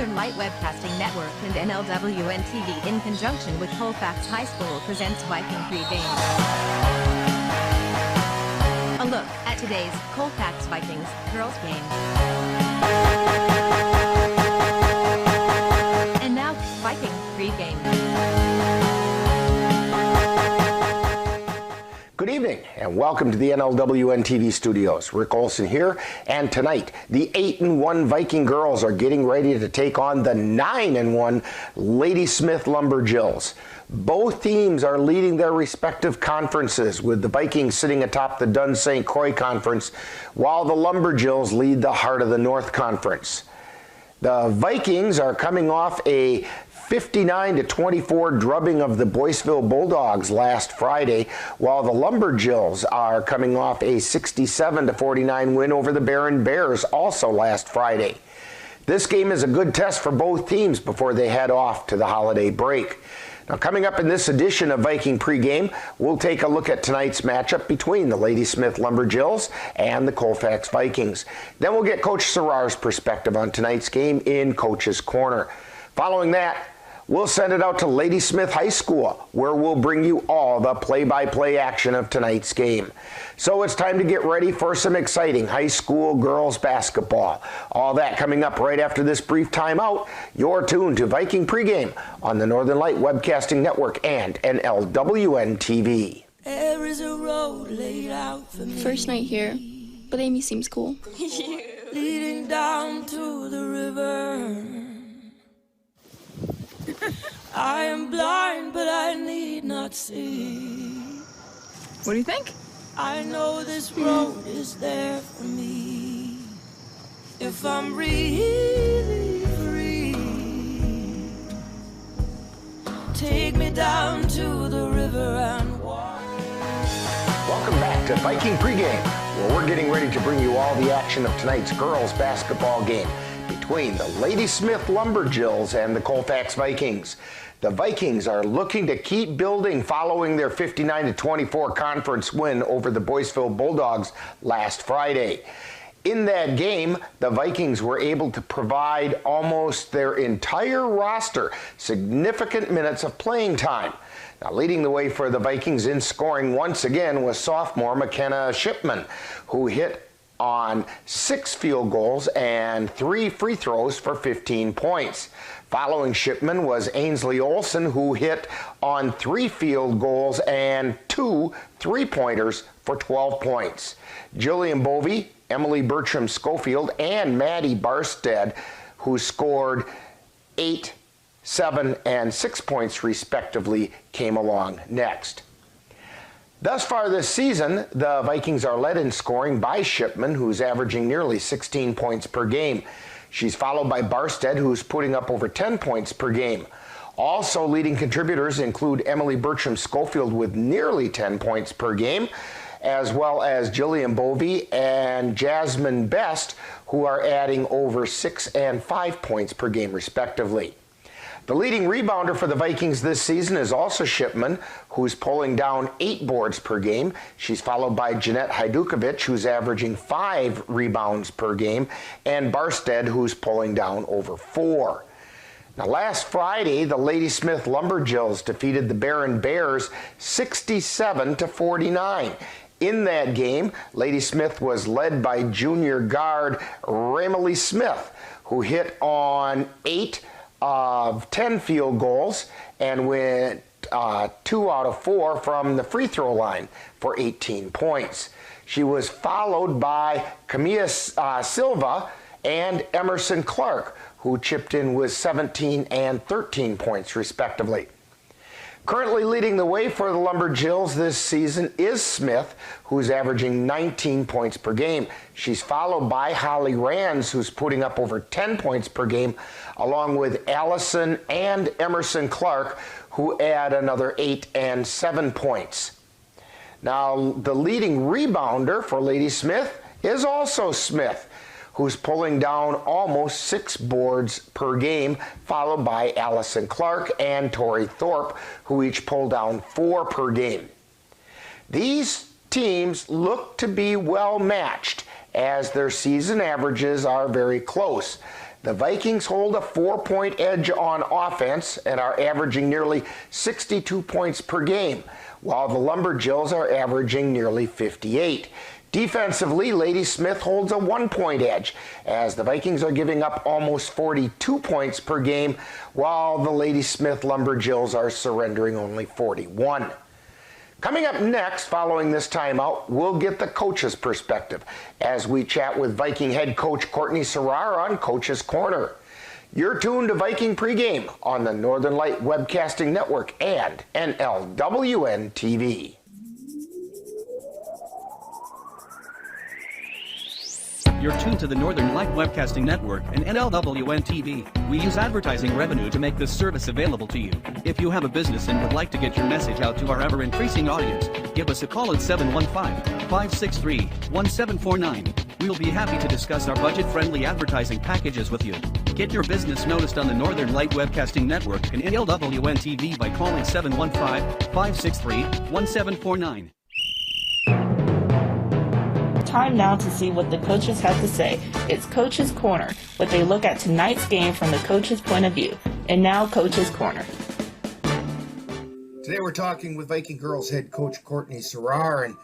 Northern Light Webcasting Network and NLWN-TV in conjunction with Colfax High School presents Viking pregame. A look at today's Colfax Vikings girls game. And now, Viking pregame. Good evening and welcome to the NLWN-TV studios. Rick Olson here, and tonight the 8-1 Viking girls are getting ready to take on the 9-1 Ladysmith Lumberjills. Both teams are leading their respective conferences, with the Vikings sitting atop the Dunn St. Croix Conference, while the Lumberjills lead the Heart of the North Conference. The Vikings are coming off a 59-24 drubbing of the Boyceville Bulldogs last Friday, while the Lumberjills are coming off a 67-49 win over the Barron Bears also last Friday. This game is a good test for both teams before they head off to the holiday break. Now, coming up in this edition of Viking Pregame, we'll take a look at tonight's matchup between the Ladysmith Lumberjills and the Colfax Vikings. Then we'll get Coach Serrar's perspective on tonight's game in Coach's Corner. Following that, we'll send it out to Ladysmith High School, where we'll bring you all the play-by-play action of tonight's game. So it's time to get ready for some exciting high school girls basketball. All that coming up right after this brief timeout. You're tuned to Viking Pregame on the Northern Light Webcasting Network and NLWN-TV. There is a road laid out for me. First night here, but Amy seems cool. Leading down to the river. I am blind, but I need not see. What do you think? I know this road is there for me. If I'm really free, take me down to the river and walk. Welcome back to Viking Pregame, where we're getting ready to bring you all the action of tonight's girls basketball game between the Ladysmith Lumberjills and the Colfax Vikings. The Vikings are looking to keep building following their 59-24 conference win over the Boyceville Bulldogs last Friday. In that game, the Vikings were able to provide almost their entire roster significant minutes of playing time. Now, leading the way for the Vikings in scoring once again was sophomore McKenna Shipman, who hit on 6 field goals and 3 free throws for 15 points. Following Shipman was Ainsley Olson, who hit on 3 field goals and 2 three-pointers for 12 points. Jillian Bovey, Emily Bertram Schofield, and Maddie Barstead, who scored 8, 7, and 6 points respectively, came along next. Thus far this season, the Vikings are led in scoring by Shipman, who's averaging nearly 16 points per game. She's followed by Barstead, who's putting up over 10 points per game. Also leading contributors include Emily Bertram Schofield with nearly 10 points per game, as well as Jillian Bovey and Jasmine Best, who are adding over 6 and 5 points per game respectively. The leading rebounder for the Vikings this season is also Shipman, who's pulling down 8 boards per game. She's followed by Jeanette Hajdukovic, who's averaging 5 rebounds per game, and Barstead, who's pulling down over 4. Now, last Friday, the Ladysmith Lumberjills defeated the Barron Bears 67-49. In that game, Ladysmith was led by junior guard Ramily Smith, who hit on 8 of 10 field goals and went 2 out of 4 from the free throw line for 18 points. She was followed by Camilla Silva and Emerson Clark, who chipped in with 17 and 13 points respectively. Currently leading the way for the Lumberjills this season is Smith, who's averaging 19 points per game. She's followed by Holly Rands, who's putting up over 10 points per game, along with Allison and Emerson Clark, who add another 8 and 7 points. Now, the leading rebounder for Ladysmith is also Smith, who's pulling down almost 6 boards per game, followed by Allison Clark and Tori Thorpe, who each pull down 4 per game. These teams look to be well matched, as their season averages are very close. The Vikings hold a 4-point edge on offense and are averaging nearly 62 points per game, while the Lumberjills are averaging nearly 58. Defensively, Ladysmith holds a 1-point edge, as the Vikings are giving up almost 42 points per game, while the Ladysmith Lumberjills are surrendering only 41. Coming up next, following this timeout, we'll get the coach's perspective as we chat with Viking head coach Courtney Serrar on Coach's Corner. You're tuned to Viking Pregame on the Northern Light Webcasting Network and NLWN-TV. You're tuned to the Northern Light Webcasting Network and NLWN-TV. We use advertising revenue to make this service available to you. If you have a business and would like to get your message out to our ever-increasing audience, give us a call at 715-563-1749. We'll be happy to discuss our budget-friendly advertising packages with you. Get your business noticed on the Northern Light Webcasting Network and NLWN-TV by calling 715-563-1749. Time now to see what the coaches have to say. It's Coach's Corner, with a look at tonight's game from the coach's point of view. And now, Coach's Corner. Today we're talking with Viking Girls head coach Courtney Serrar. And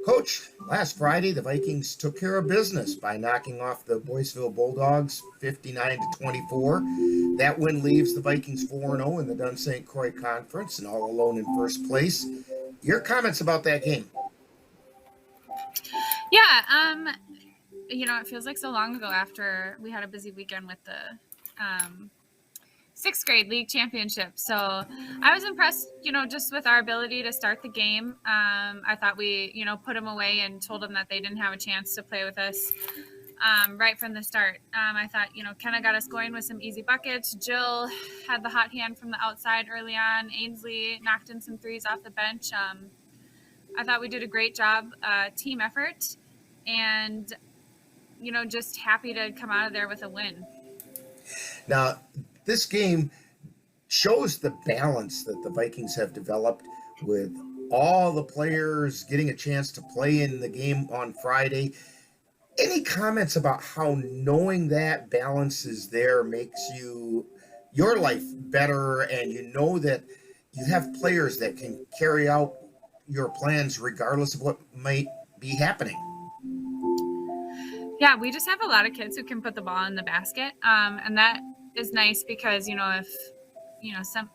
Coach, last Friday the Vikings took care of business by knocking off the Boyceville Bulldogs 59-24. That win leaves the Vikings 4-0 in the Dunn St. Croix Conference and all alone in first place. Your comments about that game? Yeah, it feels like so long ago after we had a busy weekend with the sixth grade league championship. So I was impressed, just with our ability to start the game. I thought we, put them away and told them that they didn't have a chance to play with us right from the start. I thought, Kenna got us going with some easy buckets. Jill had the hot hand from the outside early on. Ainsley knocked in some threes off the bench. I thought we did a great job, team effort, and, just happy to come out of there with a win. Now, this game shows the balance that the Vikings have developed with all the players getting a chance to play in the game on Friday. Any comments about how knowing that balance is there makes your life better, and that you have players that can carry out your plans regardless of what might be happening? Yeah, we just have a lot of kids who can put the ball in the basket, and that is nice because if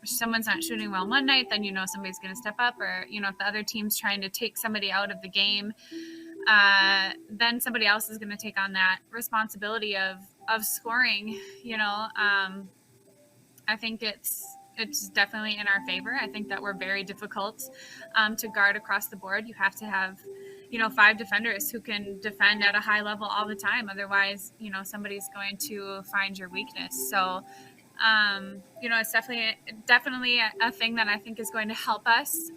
someone's not shooting well one night, then somebody's going to step up, or if the other team's trying to take somebody out of the game, then somebody else is going to take on that responsibility of scoring. I think it's definitely in our favor. I think that we're very difficult to guard across the board. You have to have, 5 defenders who can defend at a high level all the time. Otherwise, somebody's going to find your weakness. So, it's definitely a thing that I think is going to help us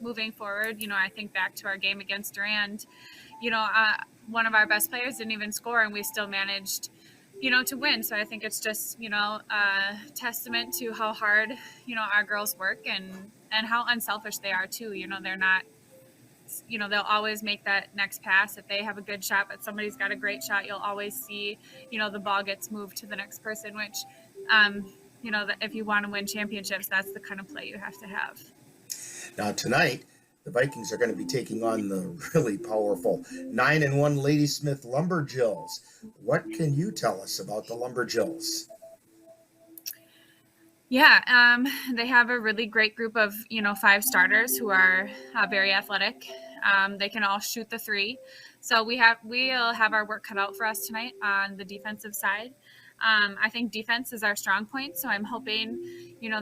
moving forward. I think back to our game against Durand, one of our best players didn't even score, and we still managed to win. So I think it's just, a testament to how hard, our girls work and how unselfish they are too. They're not, they'll always make that next pass. If they have a good shot, but somebody's got a great shot, you'll always see, the ball gets moved to the next person, which, that if you want to win championships, that's the kind of play you have to have. Now tonight, the Vikings are going to be taking on the really powerful 9-1 Ladysmith Lumberjills. What can you tell us about the Lumberjills? Yeah, they have a really great group of, 5 starters who are very athletic. They can all shoot the three. So we'll have our work cut out for us tonight on the defensive side. I think defense is our strong point. So I'm hoping,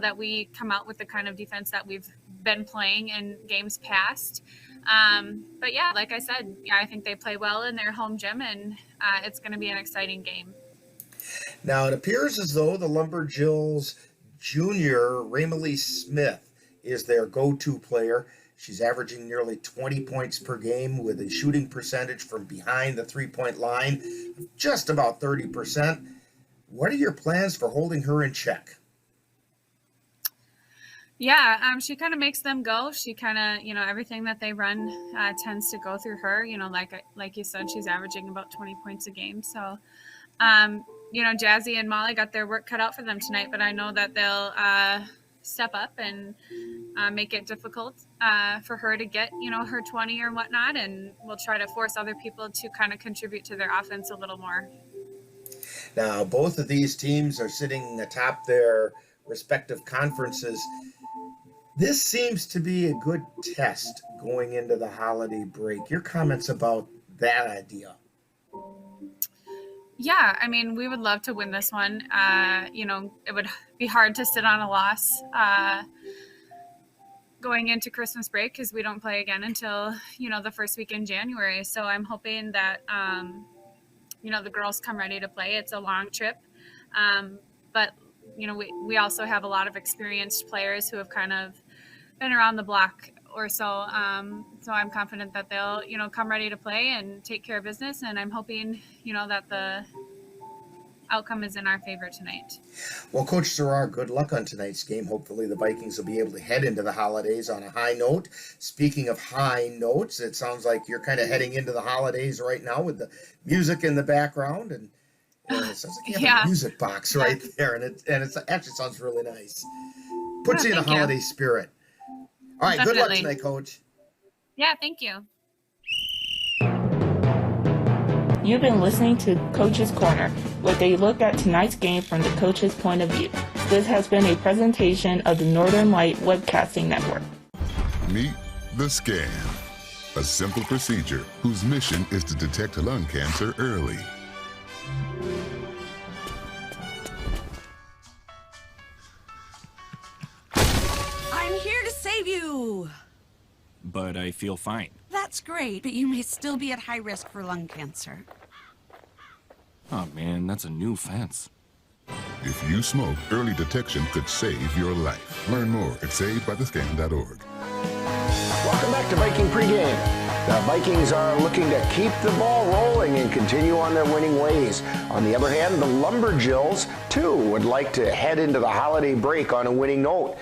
that we come out with the kind of defense that we've been playing in games past. But yeah, like I said, I think they play well in their home gym, and it's going to be an exciting game. Now it appears as though the Lumberjills junior Raymalee Smith is their go-to player. She's averaging nearly 20 points per game with a shooting percentage from behind the three-point line of just about 30%. What are your plans for holding her in check? Yeah, she kind of makes them go. She kind of, everything that they run tends to go through her. Like you said, she's averaging about 20 points a game. So, Jazzy and Molly got their work cut out for them tonight, but I know that they'll step up and make it difficult for her to get, her 20 or whatnot, and we'll try to force other people to kind of contribute to their offense a little more. Now, both of these teams are sitting atop their respective conferences. This seems to be a good test going into the holiday break. Your comments about that idea? Yeah, I mean, we would love to win this one. It would be hard to sit on a loss going into Christmas break because we don't play again until, the first week in January. So I'm hoping that, the girls come ready to play. It's a long trip. But, we also have a lot of experienced players who have kind of been around the block or so. So I'm confident that they'll, come ready to play and take care of business. And I'm hoping, that the outcome is in our favor tonight. Well, Coach Serrar, good luck on tonight's game. Hopefully the Vikings will be able to head into the holidays on a high note. Speaking of high notes, it sounds like you're kind of heading into the holidays right now with the music in the background. And it sounds like you have a music box right there. And it actually sounds really nice. Puts you in a holiday spirit. All right, Definitely. Good luck tonight, Coach. Yeah, thank you. You've been listening to Coach's Corner, where they look at tonight's game from the coach's point of view. This has been a presentation of the Northern Light Webcasting Network. Meet the Scan, a simple procedure whose mission is to detect lung cancer early. I'm here to save you. But I feel fine. That's great, but you may still be at high risk for lung cancer. Oh man, that's a new fence. If you smoke, early detection could save your life. Learn more at savedbythescan.org. Welcome back to Viking Pregame. The Vikings are looking to keep the ball rolling and continue on their winning ways. On the other hand, the Lumberjills, too, would like to head into the holiday break on a winning note.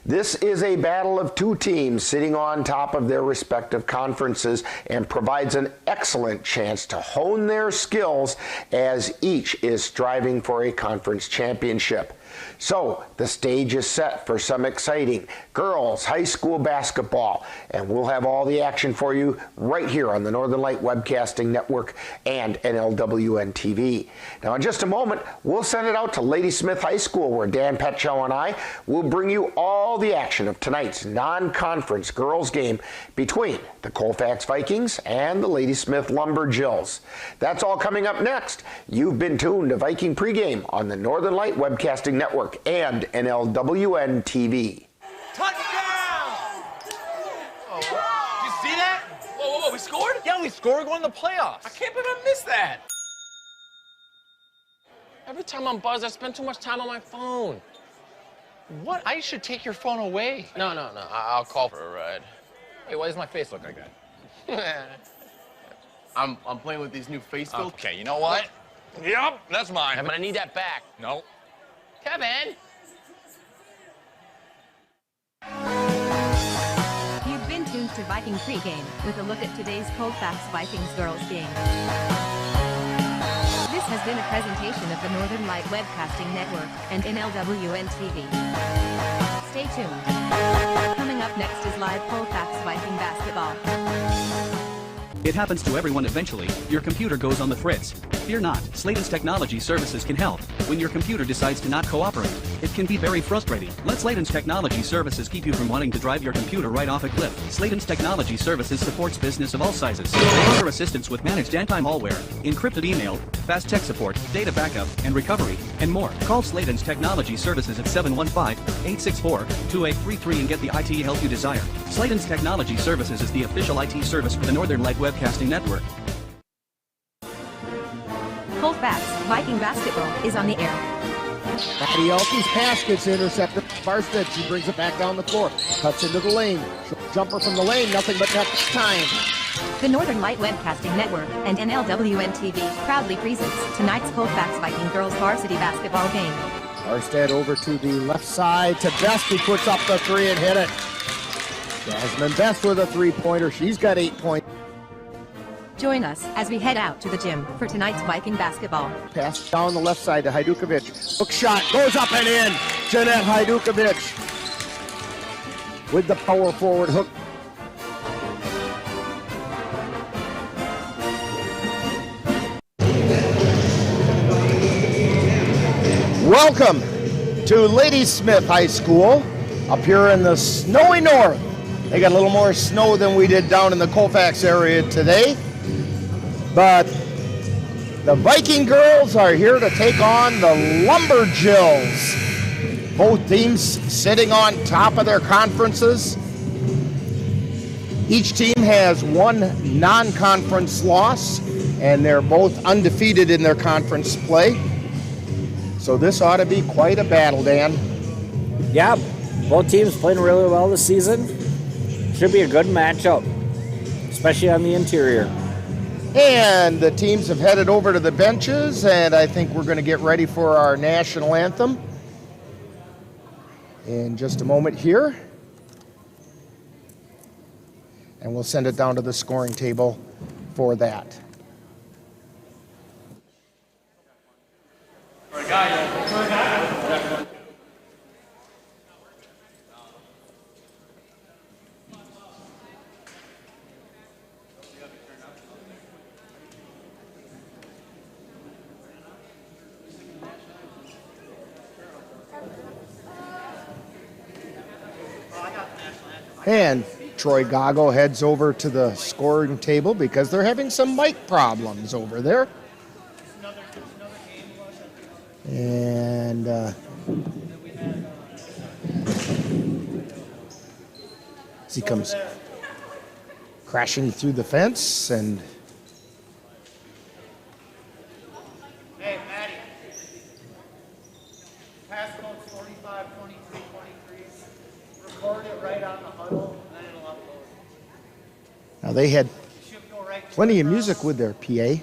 This is a battle of two teams sitting on top of their respective conferences and provides an excellent chance to hone their skills as each is striving for a conference championship. So the stage is set for some exciting girls high school basketball, and we'll have all the action for you right here on the Northern Light Webcasting Network and NLWN-TV. Now in just a moment, we'll send it out to Ladysmith High School, where Dan Petchow and I will bring you all the action of tonight's non-conference girls game between the Colfax Vikings and the Ladysmith Lumberjills. That's all coming up next. You've been tuned to Viking Pregame on the Northern Light Webcasting Network and NLWN-TV. Touchdown! Oh, did you see that? Whoa, we scored? Yeah, we scored. We're going to the playoffs. I can't believe I missed that. Every time I'm buzzed, I spend too much time on my phone. What? I should take your phone away. No. I'll call for a ride. Wait, why does my face look like that? I'm playing with these new face filters. Okay, you know what? Yep, that's mine. But I need that back. No. Kevin! You've been tuned to Viking Pregame with a look at today's Colfax Vikings girls game. This has been a presentation of the Northern Light Webcasting Network and NLWN-TV. Stay tuned. Coming up next is live Colfax Viking basketball. It happens to everyone eventually. Your computer goes on the fritz. Fear not, Sladen's Technology Services can help. When your computer decides to not cooperate, it can be very frustrating. Let Sladen's Technology Services keep you from wanting to drive your computer right off a cliff. Sladen's Technology Services supports business of all sizes. They offer assistance with managed anti malware, encrypted email, fast tech support, data backup, and recovery, and more. Call Sladen's Technology Services at 715-864-2833 and get the IT help you desire. Sladen's Technology Services is the official IT service for the Northern Light Webcasting Network. Colfax Viking basketball is on the air. Maddie Elkins pass gets intercepted. Barstead, she brings it back down the floor. Cuts into the lane. Jumper from the lane, nothing but net this time. The Northern Light Webcasting Network and NLWN-TV proudly presents tonight's Colfax Viking Girls Varsity Basketball game. Barstead over to the left side to Best, who puts up the three and hit it. Jasmine Best with a three-pointer. She's got 8 points. Join us as we head out to the gym for tonight's Viking basketball. Pass down the left side to Hajdukovic. Hook shot goes up and in. Jeanette Hajdukovic with the power forward hook. Welcome to Ladysmith High School up here in the snowy north. They got a little more snow than we did down in the Colfax area today. But the Viking girls are here to take on the Lumberjills. Both teams sitting on top of their conferences. Each team has one non-conference loss, and they're both undefeated in their conference play. So this ought to be quite a battle, Dan. Yeah, both teams playing really well this season. Should be a good matchup, especially on the interior. And the teams have headed over to the benches, and I think we're going to get ready for our national anthem in just a moment here. And we'll send it down to the scoring table for that. And Troy Gago heads over to the scoring table because they're having some mic problems over there. And as he comes crashing through the fence and hey, Maddie. Pass code 452323. Record it right on the huddle, and then it'll upload. now they had plenty of music with their PA.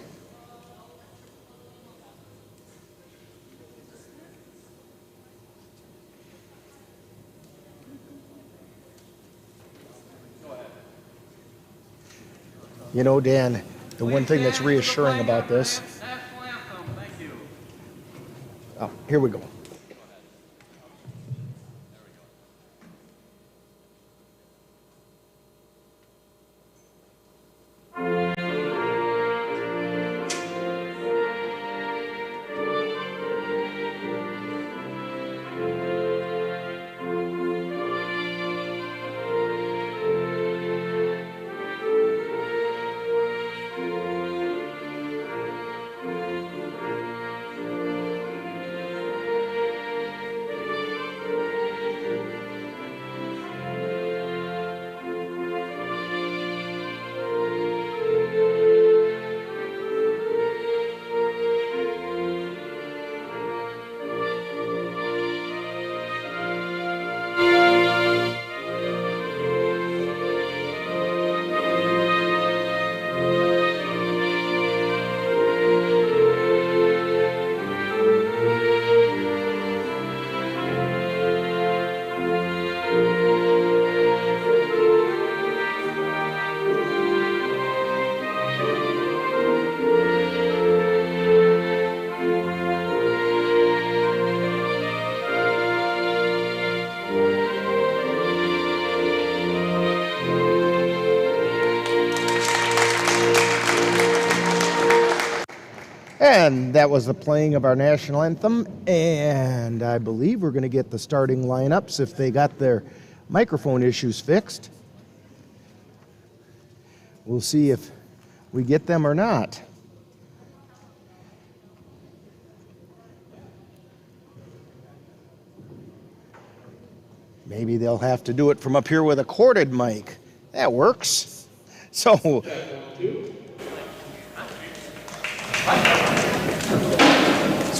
You know, Dan, the one thing that's reassuring about this. Oh, here we go. And that was the playing of our national anthem, and I believe we're going to get the starting lineups if they got their microphone issues fixed. We'll see if we get them or not. Maybe they'll have to do it from up here with a corded mic. That works. So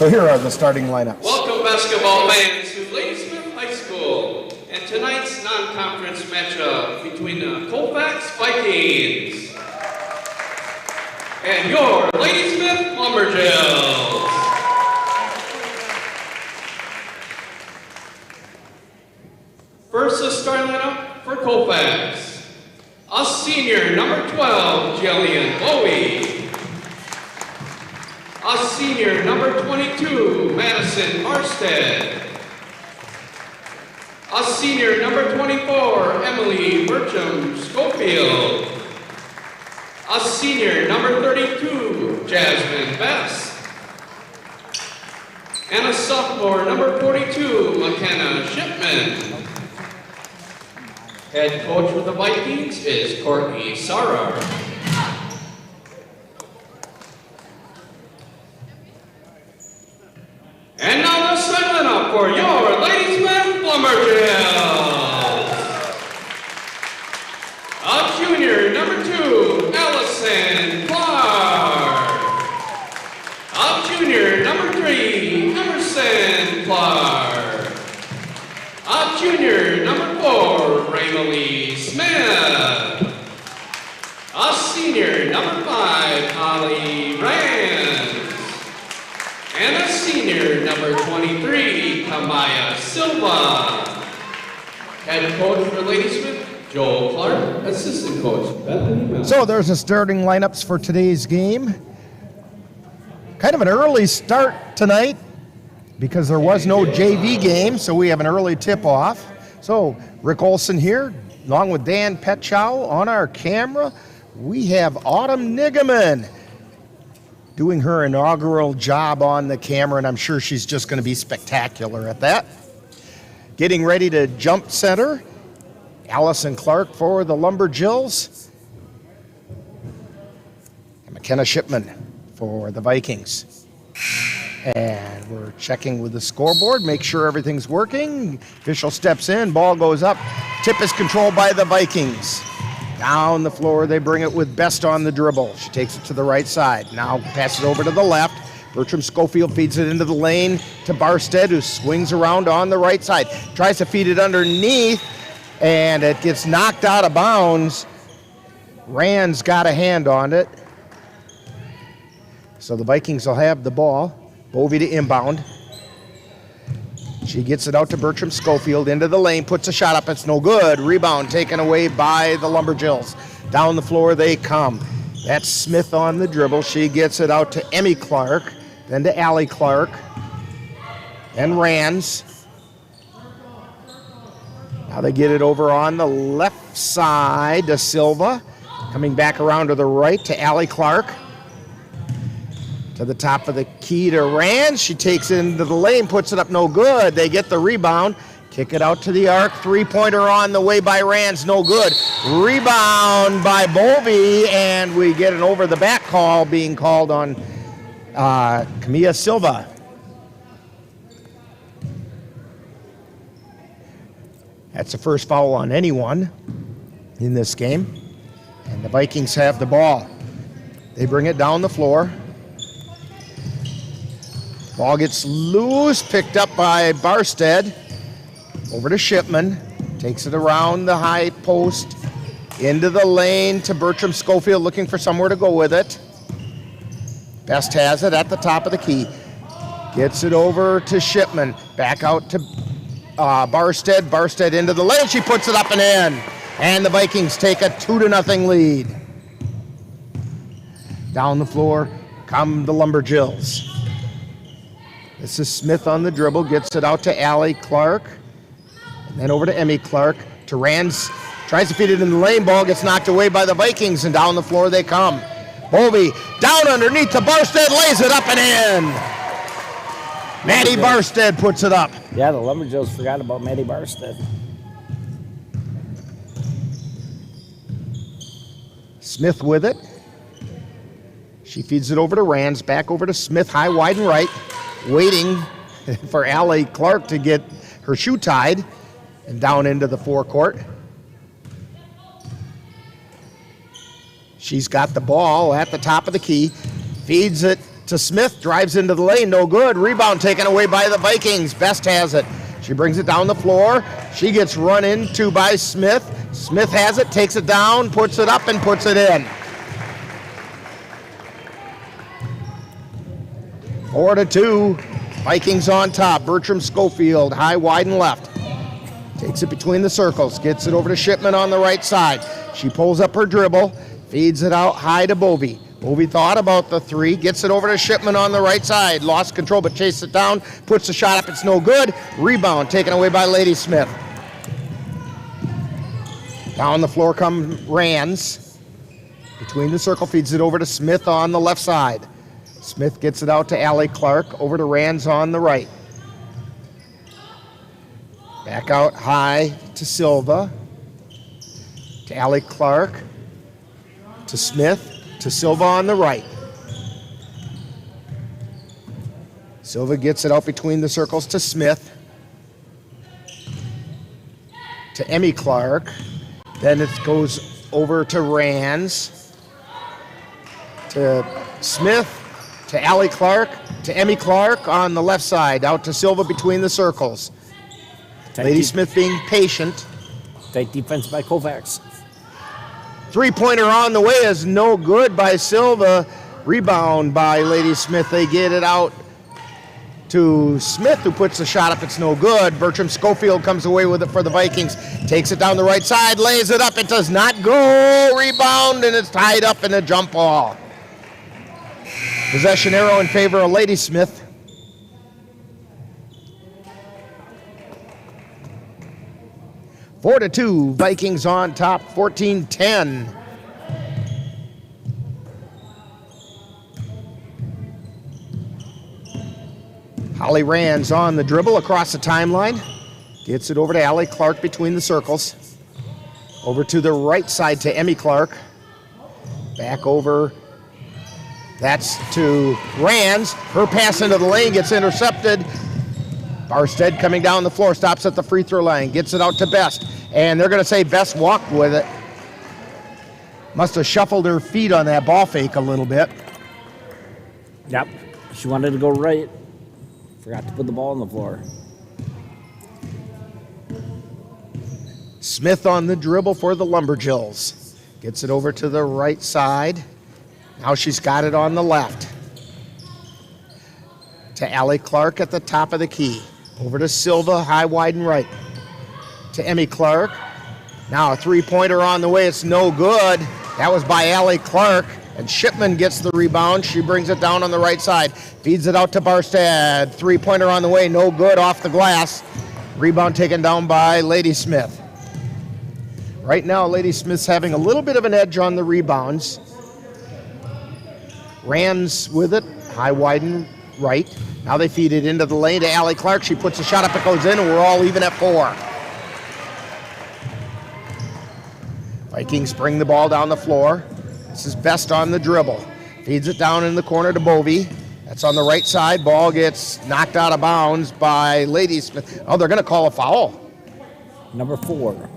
here are the starting lineups. Welcome, basketball fans, to Ladysmith High School and tonight's non-conference matchup between the Colfax Vikings and your Ladysmith Lumberjills. First, the starting lineup for Colfax. A senior, number 12, Jillian Bowie. A senior, number 22, Madison Arstead. A senior, number 24, Emily Bertram Schofield. A senior, number 32, Jasmine Best. And a sophomore, number 42, McKenna Shipman. Head coach for the Vikings is Courtney Sarar. And now the sign up for your Ladysmith Lumberjills. A junior, number 2, Allison Clark. A junior, number 3, Emerson Clark. A junior, number 4, Raymalee Smith. A senior, number 5, Holly Rand. And a senior, number 23, Kamaya Silva. Head coach for Ladysmith, Joel Clark. Assistant coach, Bethany Miller. So there's the starting lineups for today's game. Kind of an early start tonight because there was no JV game, so we have an early tip-off. So Rick Olson here, along with Dan Petchow on our camera. We have Autumn Nigaman doing her inaugural job on the camera, and I'm sure she's just going to be spectacular at that. Getting ready to jump center, Allison Clark for the Lumberjills, and McKenna Shipman for the Vikings. And we're checking with the scoreboard, make sure everything's working. Official steps in, ball goes up. Tip is controlled by the Vikings. Down the floor, they bring it with Best on the dribble. She takes it to the right side. Now passes over to the left. Bertram Schofield feeds it into the lane to Barstead, who swings around on the right side. Tries to feed it underneath, and it gets knocked out of bounds. Rand's got a hand on it. So the Vikings will have the ball. Bovey to inbound. She gets it out to Bertram Schofield into the lane, puts a shot up, it's no good. Rebound taken away by the Lumberjills. Down the floor they come. That's Smith on the dribble. She gets it out to Emmy Clark, then to Allie Clark, and Rands. Now they get it over on the left side to Silva. Coming back around to the right to Allie Clark. To the top of the key to Rand. She takes it into the lane, puts it up, no good. They get the rebound. Kick it out to the arc. Three-pointer on the way by Rands, no good. Rebound by Bovey, and we get an over-the-back call being called on Camilla Silva. That's the first foul on anyone in this game. And the Vikings have the ball. They bring it down the floor. Ball gets loose, picked up by Barstead. Over to Shipman. Takes it around the high post. Into the lane to Bertram Schofield, looking for somewhere to go with it. Best has it at the top of the key. Gets it over to Shipman. Back out to Barstead. Barstead into the lane. She puts it up and in. And the Vikings take a 2-0 lead. Down the floor come the Lumberjills. This is Smith on the dribble, gets it out to Allie Clark, and then over to Emmy Clark, to Rands, tries to feed it in the lane, ball gets knocked away by the Vikings, and down the floor they come. Bovey, down underneath to Barstead, lays it up and in. Maddie Barstead puts it up. Yeah, the Lumberjills forgot about Maddie Barstead. Smith with it. She feeds it over to Rands, back over to Smith, high, wide, and right. Waiting for Allie Clark to get her shoe tied and down into the forecourt. She's got the ball at the top of the key, feeds it to Smith, drives into the lane, no good. Rebound taken away by the Vikings. Best has it. She brings it down the floor. She gets run into by Smith. Smith has it, takes it down, puts it up, and puts it in. 4-2. Vikings on top. Bertram Schofield, high, wide, and left. Takes it between the circles, gets it over to Shipman on the right side. She pulls up her dribble, feeds it out high to Bovey. Bovey thought about the three, gets it over to Shipman on the right side. Lost control, but chased it down, puts the shot up, it's no good. Rebound taken away by Ladysmith. Down the floor come Rands. Between the circle, feeds it over to Smith on the left side. Smith gets it out to Allie Clark, over to Rands on the right. Back out high to Silva, to Allie Clark, to Smith, to Silva on the right. Silva gets it out between the circles to Smith, to Emmy Clark. Then it goes over to Rands, to Smith, to Allie Clark, to Emmy Clark on the left side, out to Silva between the circles. Ladysmith being patient. Tight defense by Colfax. Three-pointer on the way is no good by Silva. Rebound by Ladysmith. They get it out to Smith, who puts the shot up. It's no good. Bertram Schofield comes away with it for the Vikings. Takes it down the right side, lays it up. It does not go. Rebound, and it's tied up in a jump ball. Possession arrow in favor of Ladysmith. Four to 2, Vikings on top, 14-10. Holly Rands on the dribble across the timeline. Gets it over to Allie Clark between the circles. Over to the right side to Emmy Clark. Back over. That's to Rands. Her pass into the lane gets intercepted. Barstead coming down the floor, stops at the free throw line, gets it out to Best. And they're going to say Best walked with it. Must have shuffled her feet on that ball fake a little bit. Yep, she wanted to go right. Forgot to put the ball on the floor. Smith on the dribble for the Lumberjills. Gets it over to the right side. Now she's got it on the left. To Allie Clark at the top of the key. Over to Silva, high, wide, and right. To Emmy Clark. Now a three-pointer on the way. It's no good. That was by Allie Clark. And Shipman gets the rebound. She brings it down on the right side. Feeds it out to Barstead. Three-pointer on the way. No good, off the glass. Rebound taken down by Ladysmith. Right now, Ladysmith's having a little bit of an edge on the rebounds. Rands with it. High, wide, and right. Now they feed it into the lane to Allie Clark. She puts a shot up, it goes in, and we're all even at 4. Vikings bring the ball down the floor. This is Best on the dribble. Feeds it down in the corner to Bovey. That's on the right side. Ball gets knocked out of bounds by Ladysmith. Oh, they're going to call a foul. Number 4.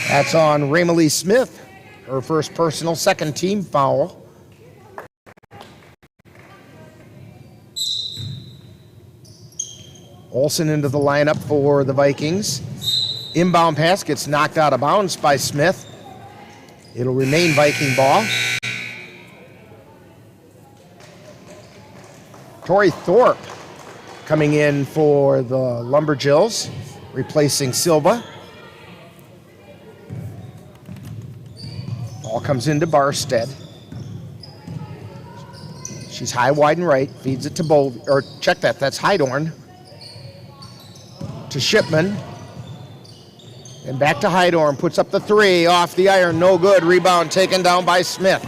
That's on Raymalee Smith. Her first personal, second team foul. Olsen into the lineup for the Vikings. Inbound pass gets knocked out of bounds by Smith. It'll remain Viking ball. Tori Thorpe coming in for the Lumberjills, replacing Silva. Ball comes into Barstead. She's high, wide, and right. Feeds it to Bovey, or check that, that's Hydorn. To Shipman. And back to Hydorn, puts up the three, off the iron, no good. Rebound taken down by Smith.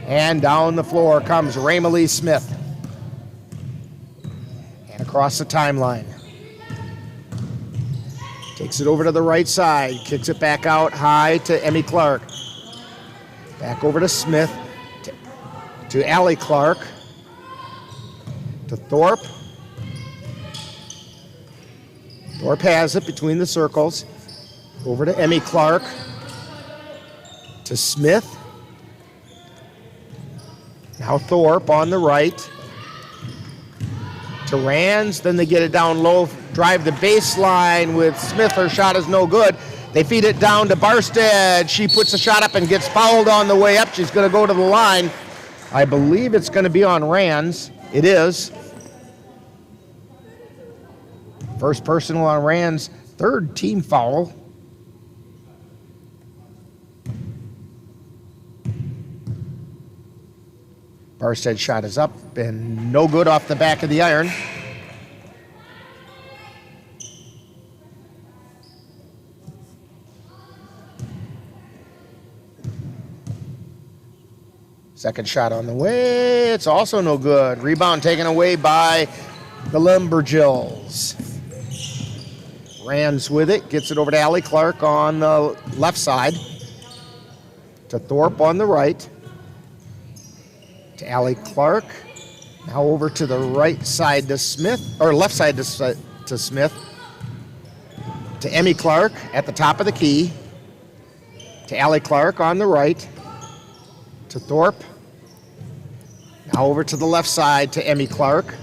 And down the floor comes Raymalee Smith. And across the timeline. Takes it over to the right side, kicks it back out high to Emmy Clark. Back over to Smith, to Allie Clark, to Thorpe. Thorpe has it between the circles. Over to Emmy Clark. To Smith. Now Thorpe on the right. To Rands. Then they get it down low. Drive the baseline with Smith. Her shot is no good. They feed it down to Barstead. She puts a shot up and gets fouled on the way up. She's going to go to the line. I believe it's going to be on Rands. It is. First personal on Rands. third team foul. Barsted's shot is up and no good off the back of the iron. Second shot on the way, it's also no good. Rebound taken away by the Lumberjills. Rands with it, gets it over to Allie Clark on the left side. To Thorpe on the right. To Allie Clark. Now over to the right side to Smith, or left side to Smith. To Emmy Clark at the top of the key. To Allie Clark on the right. To Thorpe. Now over to the left side to Emmy Clark.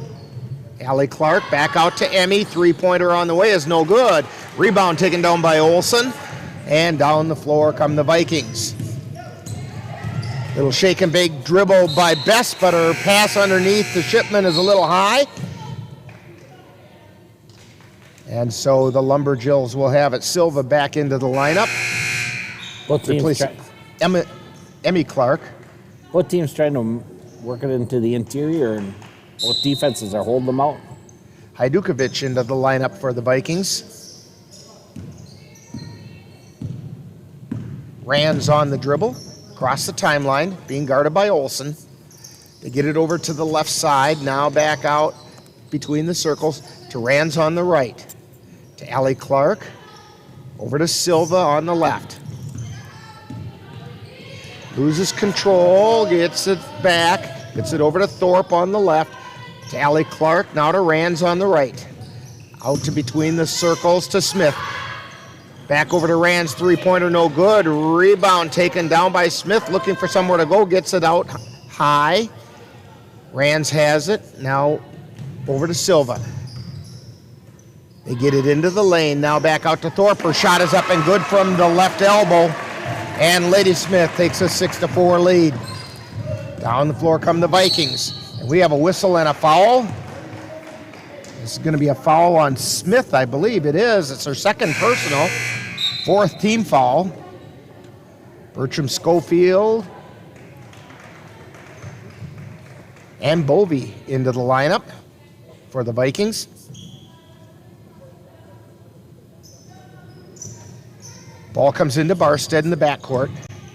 Allie Clark back out to Emmy. Three-pointer on the way is no good. Rebound taken down by Olson. And down the floor come the Vikings. Little shake and bake dribble by Best, but her pass underneath the Shipman is a little high. And so the Lumberjills will have it. Silva back into the lineup. Both teams Emmy Clark. Both teams trying to work it into the interior, and both defenses are holding them out. Hajdukovic into the lineup for the Vikings. Rands on the dribble, across the timeline, being guarded by Olson. They get it over to the left side, now back out between the circles to Rands on the right. To Allie Clark, over to Silva on the left. Loses control, gets it back, gets it over to Thorpe on the left. To Allie Clark, now to Rands on the right. Out to between the circles to Smith. Back over to Rands, three-pointer no good. Rebound taken down by Smith, looking for somewhere to go, gets it out high. Rands has it, now over to Silva. They get it into the lane, now back out to Thorpe. Her shot is up and good from the left elbow. And Ladysmith takes a 6-4 lead. Down the floor come the Vikings. And we have a whistle and a foul. This is going to be a foul on Smith, I believe it is. It's her second personal. Fourth team foul. Bertram Schofield and Bovey into the lineup for the Vikings. Ball comes into Barstead in the backcourt.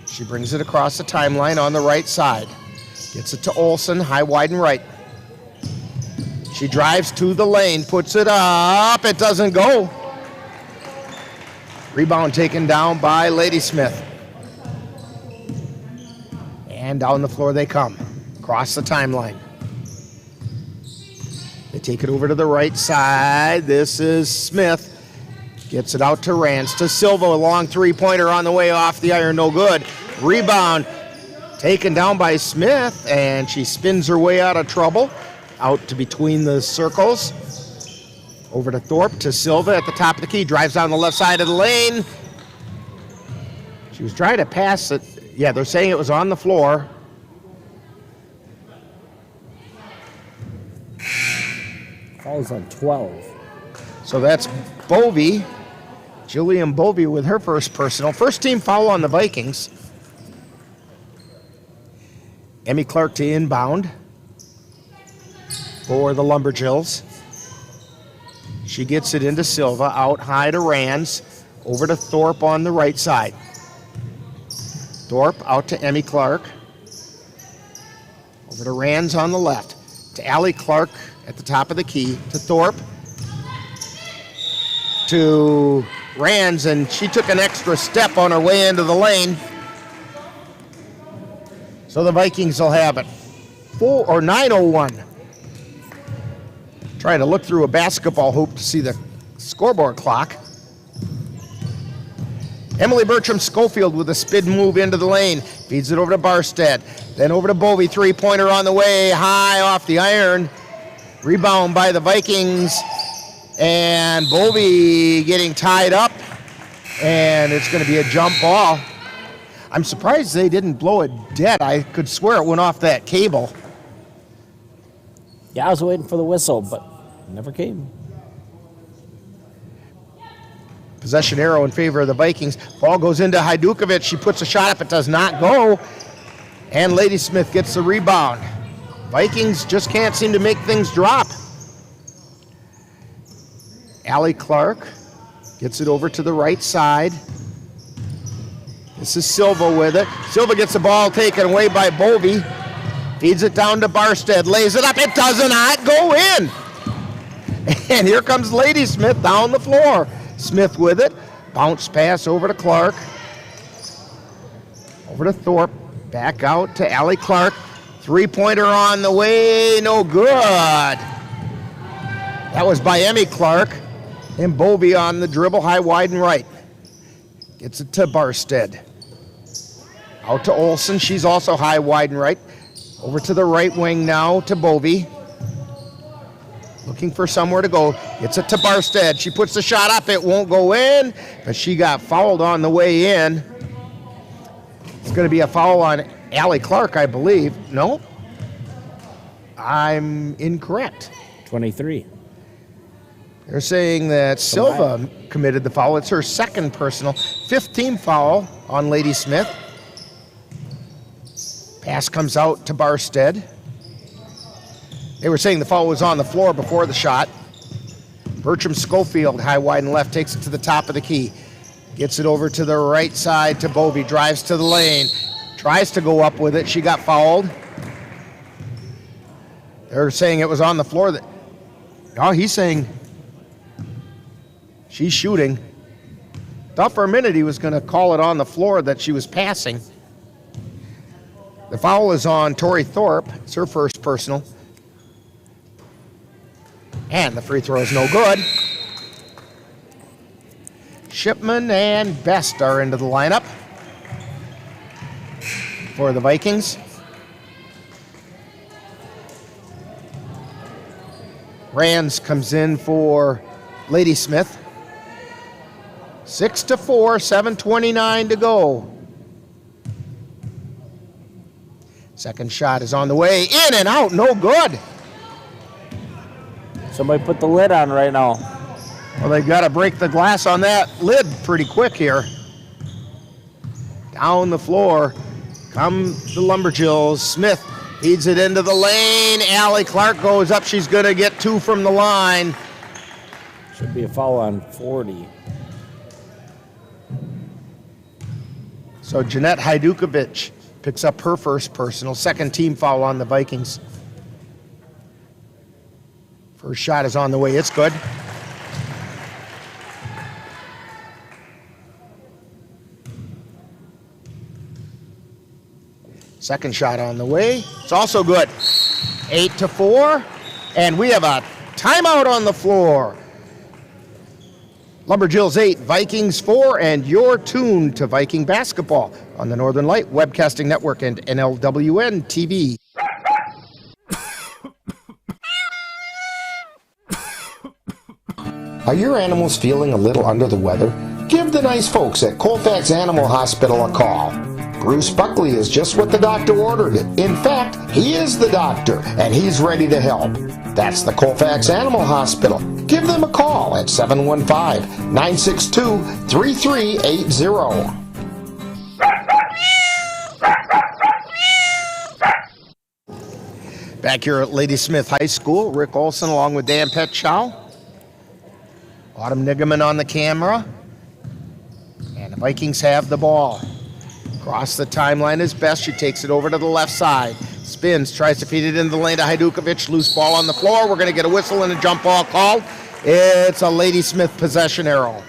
She brings it across the timeline on the right side. Gets it to Olson, high, wide, and right. She drives to the lane, puts it up. It doesn't go. Rebound taken down by Ladysmith. And down the floor they come, across the timeline. They take it over to the right side. This is Smith. Gets it out to Rands, to Silva, a long three-pointer on the way off the iron, no good. Rebound taken down by Smith, and she spins her way out of trouble. Out to between the circles. Over to Thorpe, to Silva at the top of the key. Drives down the left side of the lane. She was trying to pass it. Yeah, they're saying it was on the floor. Falls on 12. So that's Bovey. Jillian Bovey with her first personal. First team foul on the Vikings. Emmy Clark to inbound for the Lumberjills. She gets it into Silva, out high to Rands, over to Thorpe on the right side. Thorpe out to Emmy Clark. Over to Rands on the left. To Allie Clark at the top of the key. To Thorpe. To Rands, and she took an extra step on her way into the lane. So the Vikings will have it. 9:01. Trying to look through a basketball hoop to see the scoreboard clock. Emily Bertram Schofield with a spin move into the lane. Feeds it over to Barstead. Then over to Bovey. Three-pointer on the way. High off the iron. Rebound by the Vikings. And Bovey getting tied up. And it's going to be a jump ball. I'm surprised they didn't blow it dead. I could swear it went off that cable. Yeah, I was waiting for the whistle, but it never came. Possession arrow in favor of the Vikings. Ball goes into Hajdukovic. She puts a shot up. It does not go. And Ladysmith gets the rebound. Vikings just can't seem to make things drop. Allie Clark gets it over to the right side. This is Silva with it. Silva gets the ball taken away by Bovey. Feeds it down to Barstead. Lays it up. It does not go in. And here comes Ladysmith down the floor. Smith with it. Bounce pass over to Clark. Over to Thorpe. Back out to Allie Clark. Three-pointer on the way. No good. That was by Emmy Clark. And Bovey on the dribble, high, wide, and right. Gets it to Barstead. Out to Olsen. She's also high, wide, and right. Over to the right wing now to Bovey. Looking for somewhere to go. Gets it to Barstead. She puts the shot up. It won't go in, but she got fouled on the way in. It's going to be a foul on Allie Clark, I believe. No? I'm incorrect. 23. They're saying that Silva committed the foul. It's her second personal. 15th foul on Ladysmith. Pass comes out to Barstead. They were saying the foul was on the floor before the shot. Bertram Schofield, high, wide, and left, takes it to the top of the key. Gets it over to the right side to Bovey. Drives to the lane. Tries to go up with it. She got fouled. They're saying it was on the floor. No, he's saying she's shooting. Thought for a minute he was going to call it on the floor that she was passing. The foul is on Tori Thorpe. It's her first personal. And the free throw is no good. Shipman and Best are into the lineup for the Vikings. Rands comes in for Ladysmith. 6-4, 7:29 to go. Second shot is on the way. In and out, no good. Somebody put the lid on right now. Well, they've got to break the glass on that lid pretty quick here. Down the floor come the Lumberjills. Smith feeds it into the lane. Allie Clark goes up. She's going to get 2 from the line. Should be a foul on 40. So Jeanette Hajdukovic picks up her first personal. Second team foul on the Vikings. First shot is on the way. It's good. Second shot on the way. It's also good. 8-4. And we have a timeout on the floor. Lumberjills 8, Vikings 4, and you're tuned to Viking basketball on the Northern Light Webcasting Network and NLWN-TV. Are your animals feeling a little under the weather? Give the nice folks at Colfax Animal Hospital a call. Bruce Buckley is just what the doctor ordered. In fact, he is the doctor, and he's ready to help. That's the Colfax Animal Hospital. Give them a call at 715-962-3380. Back here at Ladysmith High School, Rick Olson along with Dan Petchow. Autumn Nigaman on the camera. And the Vikings have the ball. Across the timeline is Best. She takes it over to the left side. Spins, tries to feed it into the lane to Hajdukovic. Loose ball on the floor. We're going to get a whistle and a jump ball called. It's a Ladysmith possession arrow.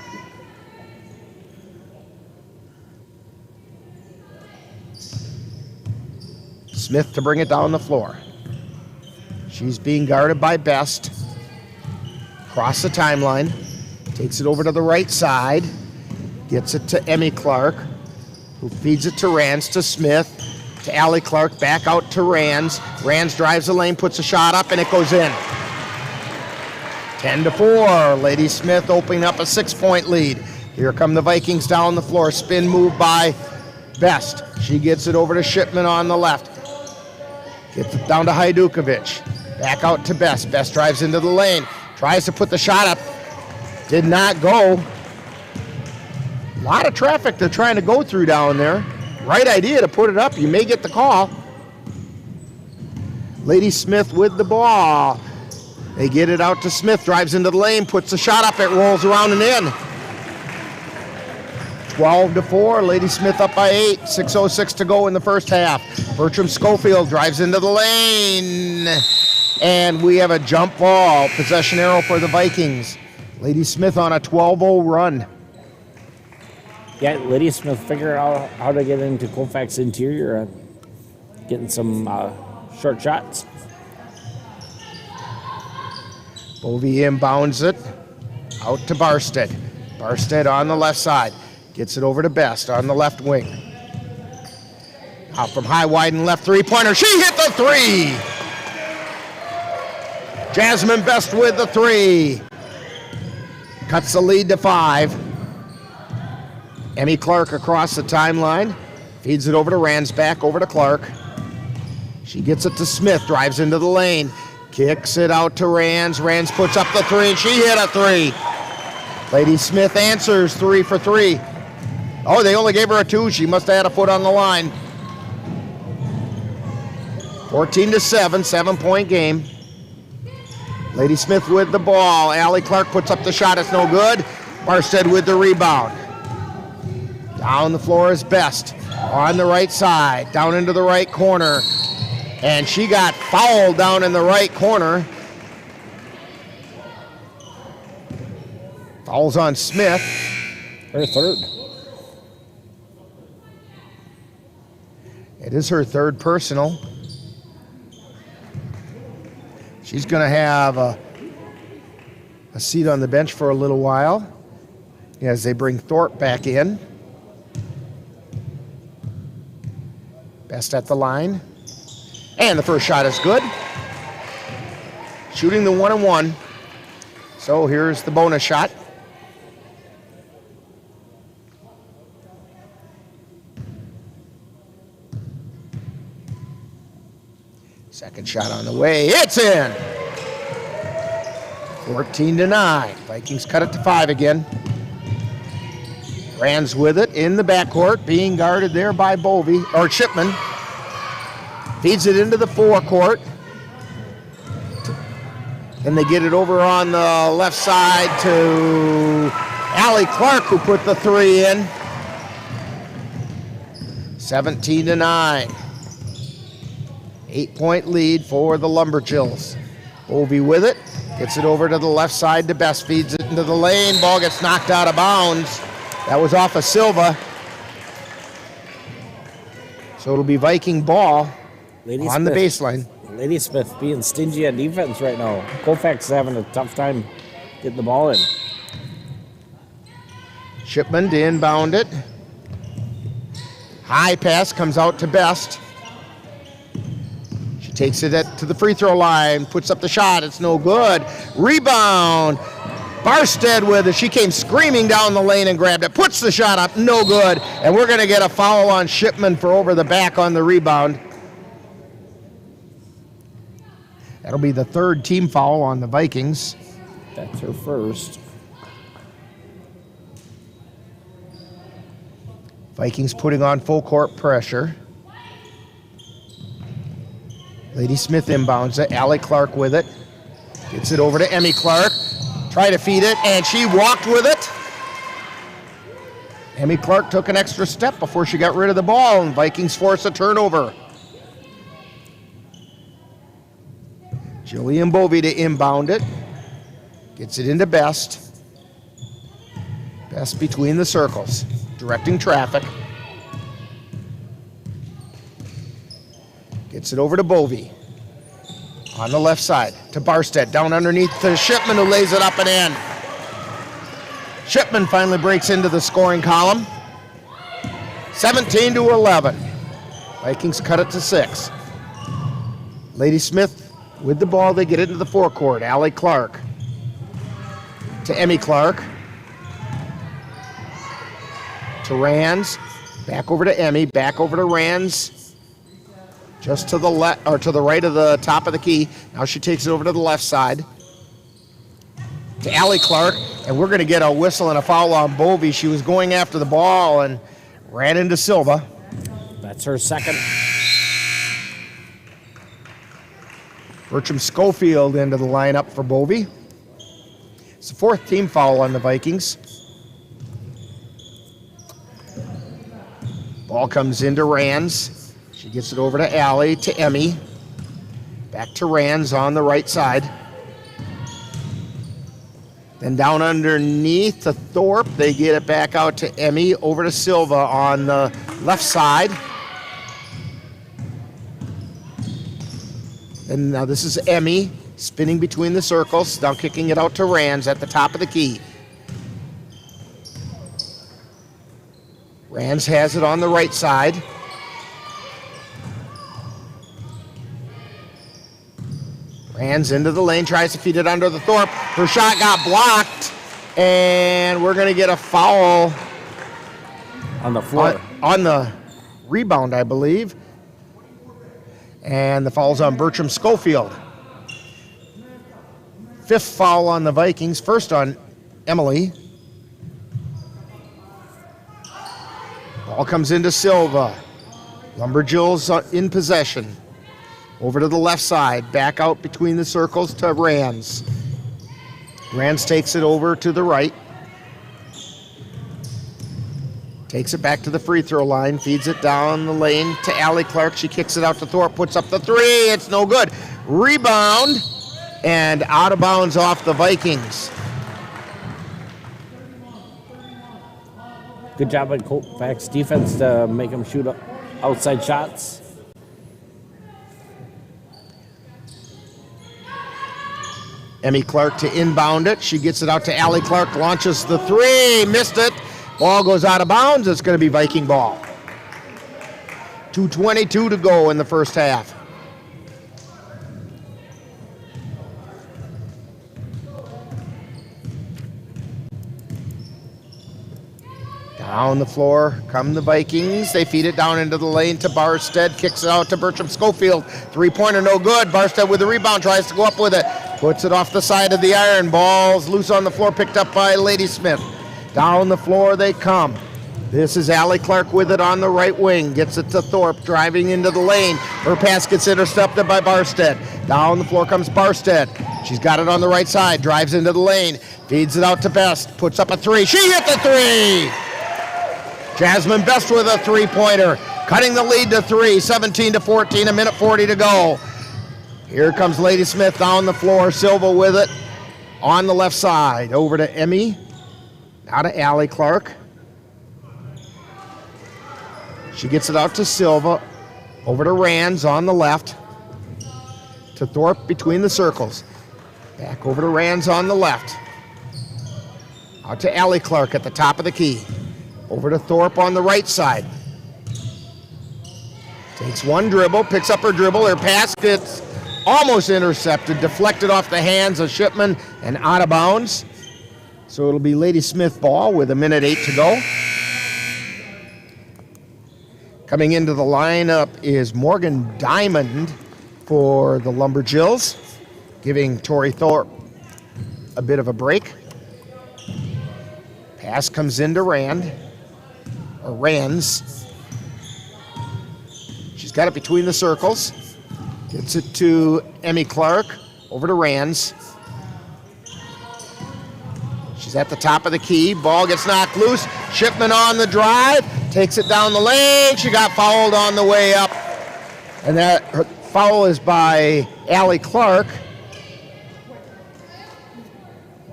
Smith to bring it down the floor. She's being guarded by Best. Across the timeline. Takes it over to the right side. Gets it to Emmy Clark, who feeds it to Rands, to Smith, to Allie Clark, back out to Rands. Rands drives the lane, puts a shot up, and it goes in. 10-4. Ladysmith opening up a 6-point lead. Here come the Vikings down the floor. Spin move by Best. She gets it over to Shipman on the left. Gets it down to Hajdukovic. Back out to Best. Best drives into the lane. Tries to put the shot up. Did not go. lot of traffic they're trying to go through down there. Right idea to put it up. You may get the call. Ladysmith with the ball. They get it out to Smith. Drives into the lane. Puts the shot up. It rolls around and in. 12-4. Ladysmith up by 8. 6:06 to go in the first half. Bertram Schofield drives into the lane. And we have a jump ball. Possession arrow for the Vikings. Ladysmith on a 12-0 run. Yeah, Ladysmith figure out how to get into Colfax interior and getting some short shots. Bovey inbounds it out to Barstead. Barstead on the left side. Gets it over to Best on the left wing. Out from high, wide, and left three-pointer. She hit the three! Jasmine Best with the three. Cuts the lead to 5. Emmy Clark across the timeline. Feeds it over to Ransback, over to Clark. She gets it to Smith, drives into the lane. Kicks it out to Rands. Rands puts up the three, and she hit a three. Ladysmith answers 3 for 3. Oh, they only gave her a 2. She must have had a foot on the line. 14-7, 7-point game. Ladysmith with the ball. Allie Clark puts up the shot. It's no good. Barstead with the rebound. Down the floor is Best. On the right side. Down into the right corner. And she got fouled down in the right corner. Fouls on Smith. Her third. It is her third personal. She's going to have a seat on the bench for a little while as they bring Thorpe back in. Best at the line. And the first shot is good. Shooting the 1-and-1. So here's the bonus shot. Second shot on the way. It's in. 14-9. Vikings cut it to 5 again. Rands with it in the backcourt, being guarded there by Shipman. Feeds it into the forecourt. Then they get it over on the left side to Allie Clark, who put the 3 in. 17-9. 8-point lead for the Lumberjills. Bovey with it. Gets it over to the left side to Best. Feeds it into the lane. Ball gets knocked out of bounds. That was off of Silva. So it'll be Viking ball on the baseline. Ladysmith being stingy on defense right now. Colfax is having a tough time getting the ball in. Shipman to inbound it. High pass comes out to Best. She takes it to the free throw line, puts up the shot. It's no good. Rebound. Barstead with it. She came screaming down the lane and grabbed it. Puts the shot up. No good. And we're going to get a foul on Shipman for over the back on the rebound. That'll be the third team foul on the Vikings. That's her first. Vikings putting on full court pressure. Ladysmith inbounds it. Allie Clark with it. Gets it over to Emmy Clark. Try to feed it, and she walked with it. Emmy Clark took an extra step before she got rid of the ball, and Vikings force a turnover. Jillian Bovey to inbound it. Gets it into Best. Best between the circles, directing traffic. Gets it over to Bovey. On the left side to Barstead, down underneath to Shipman, who lays it up and in. Shipman finally breaks into the scoring column. 17-11. Vikings cut it to 6. Ladysmith with the ball, they get into the forecourt. Allie Clark to Emmy Clark. To Rands, back over to Emmy, back over to Rands. Just to the left, or to the right of the top of the key. Now she takes it over to the left side. To Allie Clark. And we're going to get a whistle and a foul on Bovey. She was going after the ball and ran into Silva. That's her second. Bertram Schofield into the lineup for Bovey. It's the fourth team foul on the Vikings. Ball comes into Rands. She gets it over to Allie, to Emmy. Back to Rands on the right side. Then down underneath to Thorpe. They get it back out to Emmy, over to Silva on the left side. And now this is Emmy spinning between the circles, now kicking it out to Rands at the top of the key. Rands has it on the right side. Rands into the lane, tries to feed it under the Thorpe. Her shot got blocked, and we're going to get a foul on the floor. On the rebound, I believe. And the foul's on Bertram Schofield. Fifth foul on the Vikings, first on Emily. Ball comes into Silva. Lumberjills in possession. Over to the left side, back out between the circles to Rands. Rands takes it over to the right. Takes it back to the free throw line, feeds it down the lane to Allie Clark. She kicks it out to Thorpe, puts up the three. It's no good. Rebound, and out of bounds off the Vikings. Good job by Colfax defense to make them shoot outside shots. Emmy Clark to inbound it. She gets it out to Allie Clark, launches the three, missed it. Ball goes out of bounds. It's going to be Viking ball. 2:22 to go in the first half. Down the floor come the Vikings. They feed it down into the lane to Barstead. Kicks it out to Bertram Schofield. Three-pointer no good. Barstead with the rebound, tries to go up with it. Puts it off the side of the iron. Ball's loose on the floor, picked up by Ladysmith. Down the floor they come. This is Allie Clark with it on the right wing. Gets it to Thorpe, driving into the lane. Her pass gets intercepted by Barstead. Down the floor comes Barstead. She's got it on the right side, drives into the lane. Feeds it out to Best, puts up a three. She hit the three! Jasmine Best with a three-pointer, cutting the lead to three, 17-14, a minute 40 to go. Here comes Ladysmith down the floor, Silva with it on the left side. Over to Emmy, now to Allie Clark. She gets it out to Silva, over to Rands on the left, to Thorpe between the circles. Back over to Rands on the left. Out to Allie Clark at the top of the key. Over to Thorpe on the right side. Takes one dribble, picks up her dribble. Her pass gets almost intercepted, deflected off the hands of Shipman and out of bounds. So it'll be Ladysmith ball with a minute 8 to go. Coming into the lineup is Morgan Diamond for the Lumberjills, giving Tori Thorpe a bit of a break. Pass comes into Rands. She's got it between the circles. Gets it to Emmy Clark, over to Rands. She's at the top of the key. Ball gets knocked loose. Shipman on the drive, takes it down the lane. She got fouled on the way up. And that her foul is by Allie Clark.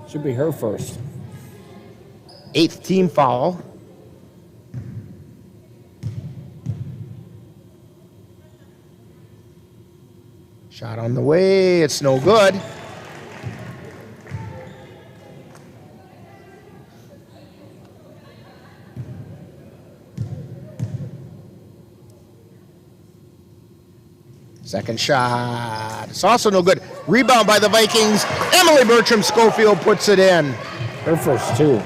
Should be her first. 8th team foul. Shot on the way, it's no good. Second shot, it's also no good. Rebound by the Vikings. Emily Bertram Schofield puts it in. Her first two.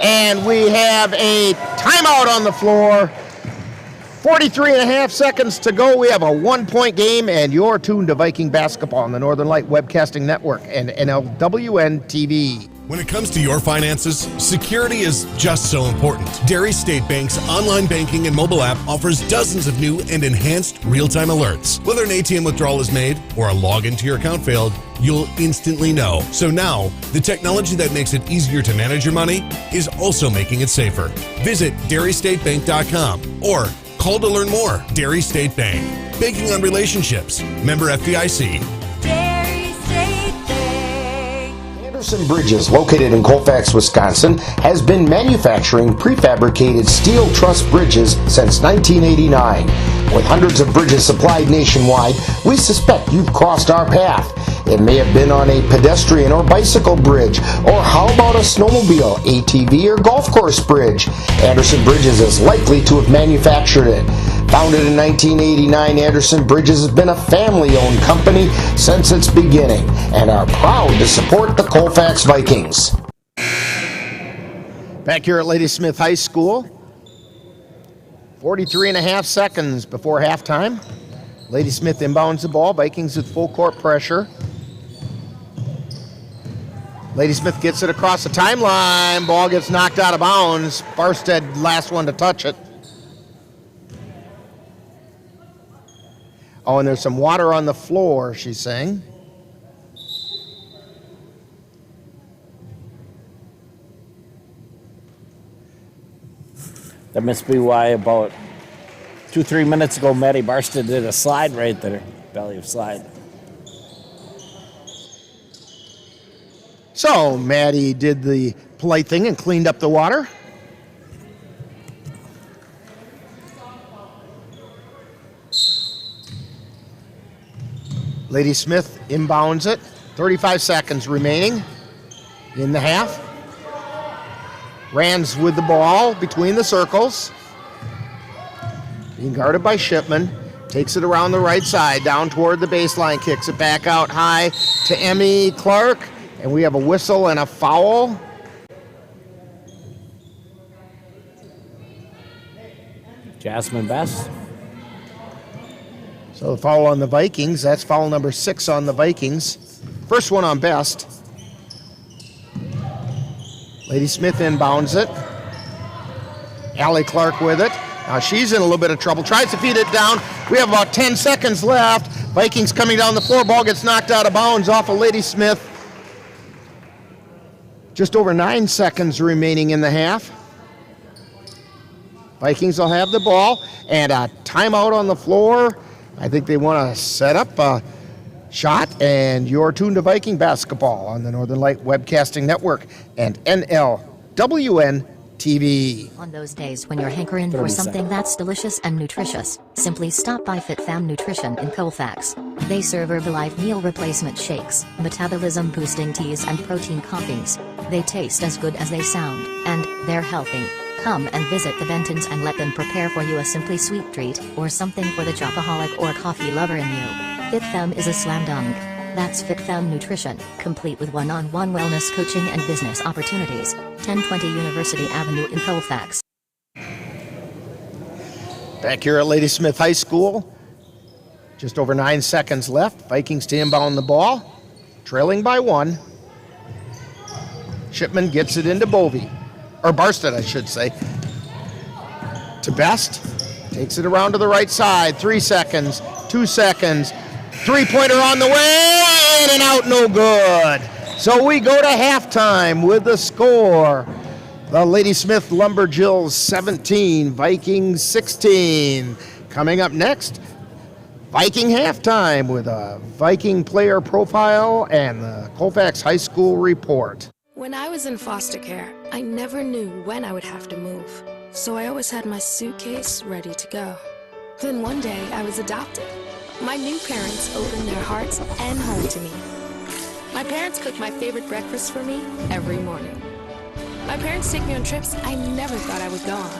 And we have a timeout on the floor. 43 and a half seconds to go. We have a 1-point game, and you're tuned to Viking basketball on the Northern Light Webcasting Network and NLWN-TV. When it comes to your finances, security is just so important. Dairy State Bank's online banking and mobile app offers dozens of new and enhanced real-time alerts. Whether an ATM withdrawal is made or a login to your account failed, you'll instantly know. So now, the technology that makes it easier to manage your money is also making it safer. Visit dairystatebank.com or call to learn more. Dairy State Bank. Banking on relationships. Member FDIC. Anderson Bridges, located in Colfax, Wisconsin, has been manufacturing prefabricated steel truss bridges since 1989. With hundreds of bridges supplied nationwide, we suspect you've crossed our path. It may have been on a pedestrian or bicycle bridge, or how about a snowmobile, ATV, or golf course bridge? Anderson Bridges is likely to have manufactured it. Founded in 1989, Anderson Bridges has been a family-owned company since its beginning and are proud to support the Colfax Vikings. Back here at Ladysmith High School, 43.5 seconds before halftime. Ladysmith inbounds the ball. Vikings with full court pressure. Ladysmith gets it across the timeline. Ball gets knocked out of bounds. Barstead, last one to touch it. Oh, and there's some water on the floor, she's saying. That must be why about 2-3 minutes ago, Maddie Barstead did a slide right there. Belly of slide. So Maddie did the polite thing and cleaned up the water. Ladysmith inbounds it. 35 seconds remaining in the half. Rands with the ball between the circles. Being guarded by Shipman. Takes it around the right side, down toward the baseline, kicks it back out high to Emmy Clark. And we have a whistle and a foul. Jasmine Best. So the foul on the Vikings. That's foul number 6 on the Vikings. First one on Best. Ladysmith inbounds it. Allie Clark with it. Now she's in a little bit of trouble. Tries to feed it down. We have about 10 seconds left. Vikings coming down the floor. Ball gets knocked out of bounds off of Ladysmith. Just over 9 seconds remaining in the half. Vikings will have the ball. And a timeout on the floor. I think they want to set up a shot. And you're tuned to Viking basketball on the Northern Light Webcasting Network and NLWN-TV. On those days when you're hankering for something that's delicious and nutritious, simply stop by FitFam Nutrition in Colfax. They serve Herbalife meal replacement shakes, metabolism-boosting teas and protein coffees. They taste as good as they sound, and they're healthy. Come and visit the Bentons and let them prepare for you a simply sweet treat, or something for the chopaholic or coffee lover in you. FitFam is a slam dunk. That's FitFam Nutrition, complete with one-on-one wellness coaching and business opportunities. 1020 University Avenue in Colfax. Back here at Ladysmith High School, just over 9 seconds left. Vikings to inbound the ball, trailing by 1. Shipman gets it into Bovey, or Barstead, I should say. To Best, takes it around to the right side. 3 seconds, 2 seconds. Three-pointer on the way, in and out, no good. So we go to halftime with the score. The Ladysmith Lumberjills 17, Vikings 16. Coming up next, Viking halftime with a Viking player profile and the Colfax High School report. When I was in foster care, I never knew when I would have to move. So I always had my suitcase ready to go. Then one day I was adopted. My new parents opened their hearts and home to me. My parents cook my favorite breakfast for me every morning. My parents take me on trips I never thought I would go on.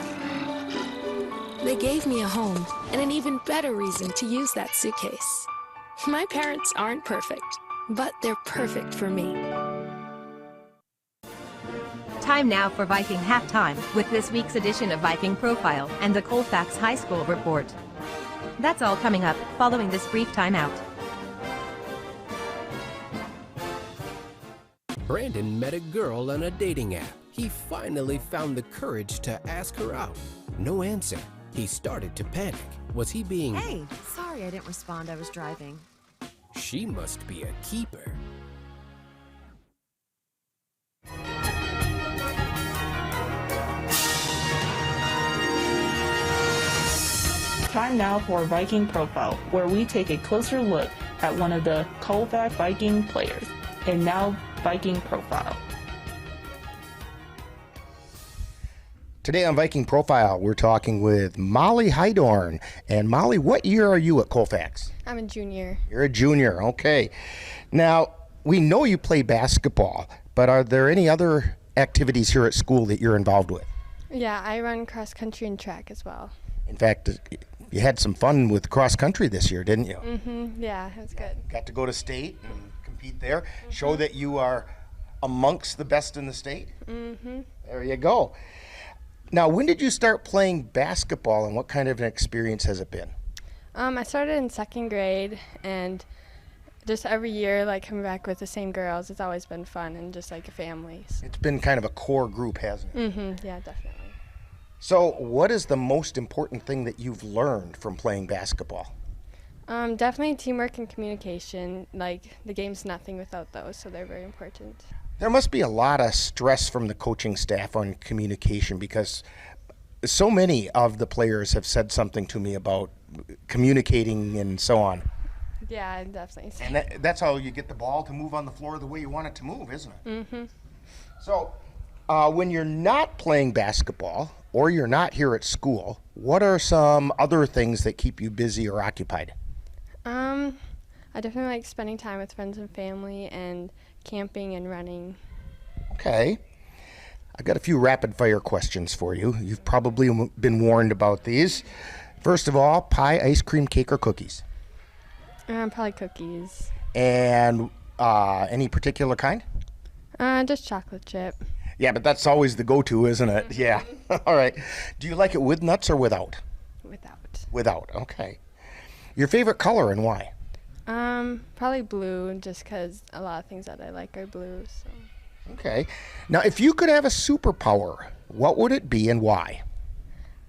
They gave me a home and an even better reason to use that suitcase. My parents aren't perfect, but they're perfect for me. Time now for Viking Halftime with this week's edition of Viking Profile and the Colfax High School Report. That's all coming up following this brief timeout. Brandon met a girl on a dating app. He finally found the courage to ask her out. No answer. He started to panic. Was he being... Hey, sorry I didn't respond. I was driving. She must be a keeper. Time now for Viking Profile, where we take a closer look at one of the Colfax Viking players. And now, Viking Profile. Today on Viking Profile, we're talking with Molly Hydorn. And Molly, what year are you at Colfax? I'm a junior. You're a junior, okay. Now, we know you play basketball, but are there any other activities here at school that you're involved with? Yeah, I run cross country and track as well. In fact, you had some fun with cross country this year, didn't you? Yeah, it was good. Got to go to state and compete there. Show that you are amongst the best in the state. There you go. Now, when did you start playing basketball, and what kind of an experience has it been? I started in 2nd grade, and just every year, like, coming back with the same girls, it's always been fun and just like a family. It's been kind of a core group, hasn't it? Yeah, definitely. So what is the most important thing that you've learned from playing basketball? Definitely teamwork and communication. Like, the game's nothing without those, so they're very important. There must be a lot of stress from the coaching staff on communication, because so many of the players have said something to me about communicating and so on. Yeah, definitely. And that's how you get the ball to move on the floor the way you want it to move, isn't it? So when you're not playing basketball or you're not here at school, what are some other things that keep you busy or occupied? I definitely like spending time with friends and family and camping and running. Okay. I've got a few rapid fire questions for you. You've probably been warned about these. First of all, pie, ice cream, cake, or cookies? Probably cookies. And any particular kind? Just chocolate chip. Yeah, but that's always the go-to, isn't it? Yeah. All right. Do you like it with nuts or without? Without. Without, okay. Your favorite color and why? Probably blue, just because a lot of things that I like are blue. So. Okay. Now, if you could have a superpower, what would it be and why?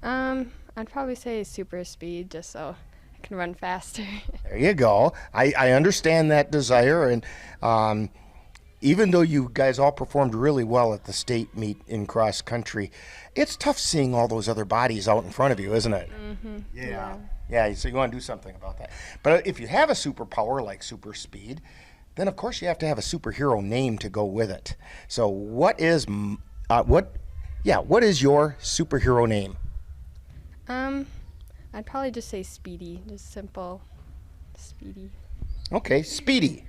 I'd probably say super speed, just so I can run faster. There you go. I understand that desire, and even though you guys all performed really well at the state meet in cross country, it's tough seeing all those other bodies out in front of you, isn't it? Yeah, so you want to do something about that. But if you have a superpower like super speed, then of course you have to have a superhero name to go with it. So what is your superhero name? I'd probably just say Speedy, just simple Speedy. Okay, Speedy.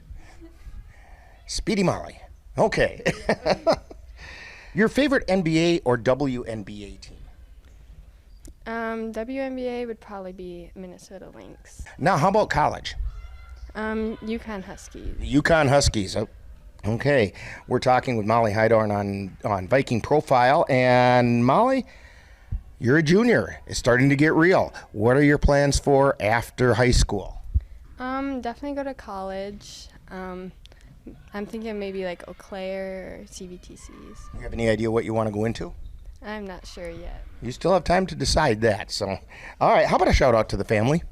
Speedy Molly. Okay. Your favorite NBA or WNBA team? WNBA would probably be Minnesota Lynx. Now, how about college? UConn Huskies. UConn Huskies. Oh, okay. We're talking with Molly Hydorn on Viking Profile. And Molly, you're a junior. It's starting to get real. What are your plans for after high school? Definitely go to college. I'm thinking maybe like Eau Claire or CVTCs. You have any idea what you want to go into? I'm not sure yet. You still have time to decide that. So, all right. How about a shout out to the family?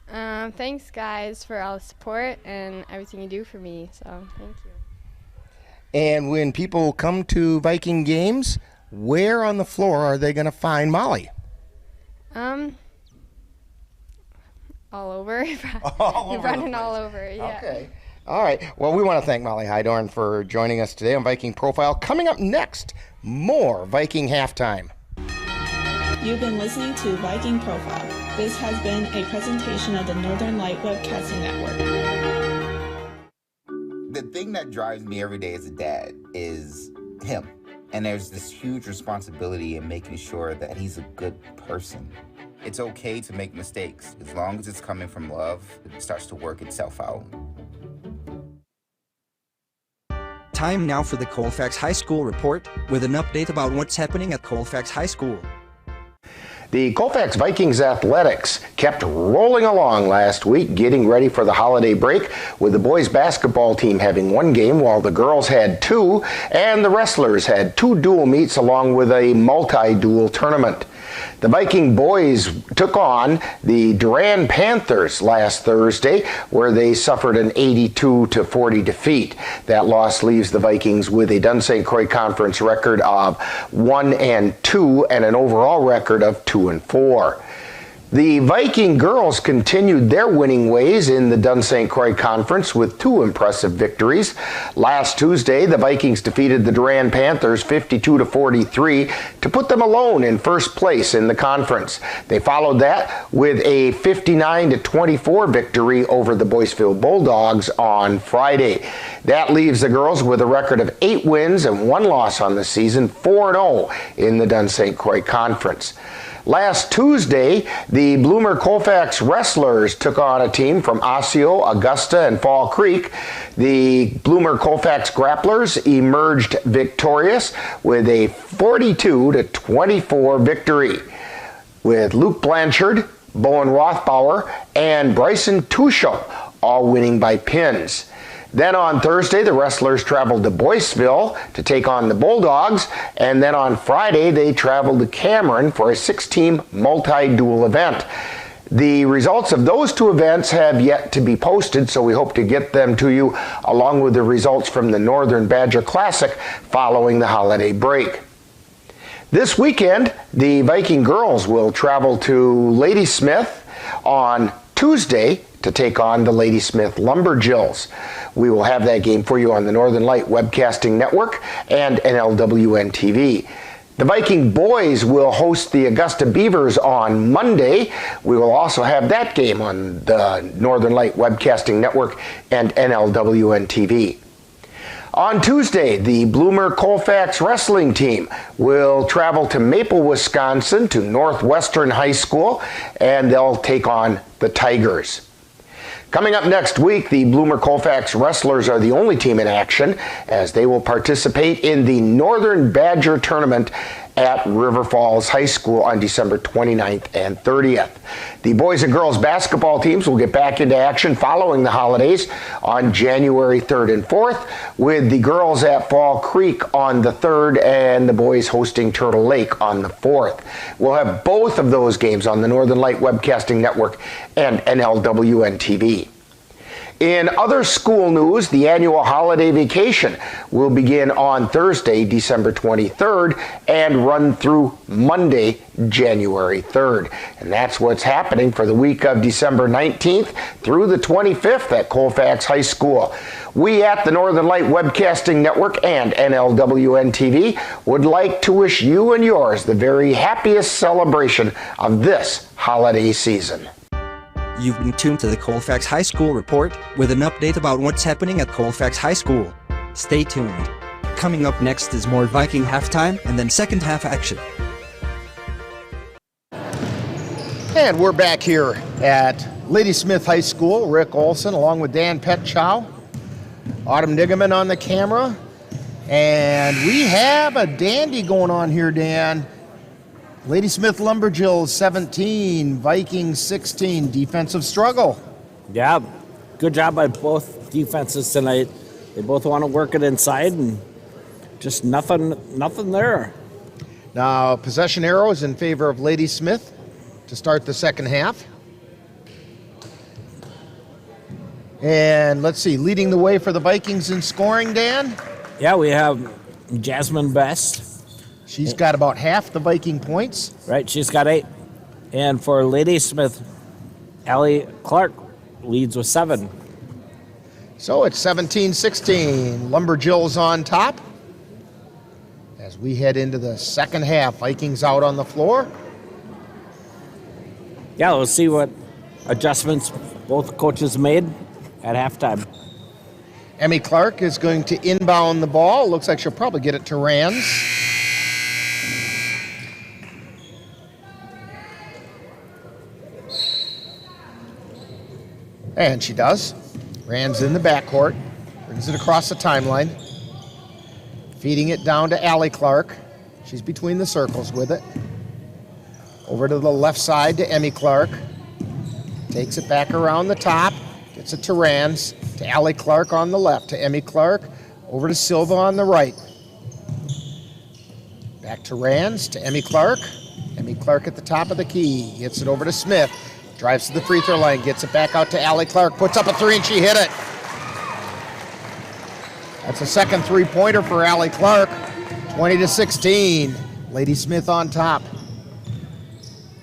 Thanks, guys, for all the support and everything you do for me. So, thank you. And when people come to Viking games, where on the floor are they going to find Molly? All over. All running all over, yeah. Okay. All right. Well, we want to thank Molly Hydorn for joining us today on Viking Profile. Coming up next, more Viking Halftime. You've been listening to Viking Profile. This has been a presentation of the Northern Light Webcasting Network. The thing that drives me every day as a dad is him. And there's this huge responsibility in making sure that he's a good person. It's okay to make mistakes. As long as it's coming from love, it starts to work itself out. Time now for the Colfax High School Report with an update about what's happening at Colfax High School. The Colfax Vikings athletics kept rolling along last week, getting ready for the holiday break, with the boys basketball team having one game while the girls had two, and the wrestlers had two dual meets along with a multi-dual tournament. The Viking boys took on the Durand Panthers last Thursday, where they suffered an 82-40 defeat. That loss leaves the Vikings with a Dun St. Croix Conference record of 1-2 and an overall record of 2-4. The Viking girls continued their winning ways in the Dun St. Croix Conference with two impressive victories. Last Tuesday, the Vikings defeated the Durand Panthers 52-43 to put them alone in first place in the conference. They followed that with a 59-24 victory over the Boyceville Bulldogs on Friday. That leaves the girls with a record of 8 wins and 1 loss on the season, 4-0 in the Dun St. Croix Conference. Last Tuesday, the Bloomer Colfax Wrestlers took on a team from Osseo, Augusta, and Fall Creek. The Bloomer Colfax Grapplers emerged victorious with a 42-24 victory, with Luke Blanchard, Bowen Rothbauer, and Bryson Tuchel all winning by pins. Then on Thursday, the wrestlers traveled to Boyceville to take on the Bulldogs, and then on Friday, they traveled to Cameron for a 6-team multi-dual event. The results of those two events have yet to be posted, so we hope to get them to you along with the results from the Northern Badger Classic following the holiday break. This weekend, the Viking girls will travel to Ladysmith on Tuesday to take on the Ladysmith Lumberjills. We will have that game for you on the Northern Light Webcasting Network and NLWN-TV. The Viking boys will host the Augusta Beavers on Monday. We will also have that game on the Northern Light Webcasting Network and NLWN-TV. On Tuesday, the Bloomer Colfax wrestling team will travel to Maple, Wisconsin to Northwestern High School, and they'll take on the Tigers. Coming up next week, the Bloomer Colfax Wrestlers are the only team in action, as they will participate in the Northern Badger Tournament at River Falls High School on December 29th and 30th. The boys and girls basketball teams will get back into action following the holidays on January 3rd and 4th, with the girls at Fall Creek on the 3rd and the boys hosting Turtle Lake on the 4th. We'll have both of those games on the Northern Light Webcasting Network and NLWN-TV. In other school news, the annual holiday vacation will begin on Thursday, December 23rd, and run through Monday, January 3rd. And that's what's happening for the week of December 19th through the 25th at Colfax High School. We at the Northern Light Webcasting Network and NLWN-TV would like to wish you and yours the very happiest celebration of this holiday season. You've been tuned to the Colfax High School Report with an update about what's happening at Colfax High School. Stay tuned. Coming up next is more Viking halftime and then second half action. And we're back here at Ladysmith High School. Rick Olson along with Dan Petchow, Autumn Nigaman on the camera. And we have a dandy going on here, Dan. Ladysmith Lumberjills 17, Vikings 16, defensive struggle. Yeah, good job by both defenses tonight. They both want to work it inside and just nothing there. Now, possession arrows in favor of Ladysmith to start the second half. And let's see, leading the way for the Vikings in scoring, Dan? Yeah, we have Jasmine Best. She's got about half the Viking points. Right, she's got 8. And for Ladysmith, Allie Clark leads with 7. So it's 17-16. Lumberjills on top. As we head into the second half, Vikings out on the floor. Yeah, we'll see what adjustments both coaches made at halftime. Emmy Clark is going to inbound the ball. Looks like she'll probably get it to Rands. And she does. Rands in the backcourt. Brings it across the timeline. Feeding it down to Allie Clark. She's between the circles with it. Over to the left side to Emmy Clark. Takes it back around the top. Gets it to Rands. To Allie Clark on the left. To Emmy Clark. Over to Silva on the right. Back to Rands. To Emmy Clark. Emmy Clark at the top of the key. Gets it over to Smith. Drives to the free throw line. Gets it back out to Allie Clark. Puts up a three and she hit it. That's a second three-pointer for Allie Clark. 20-16. Ladysmith on top.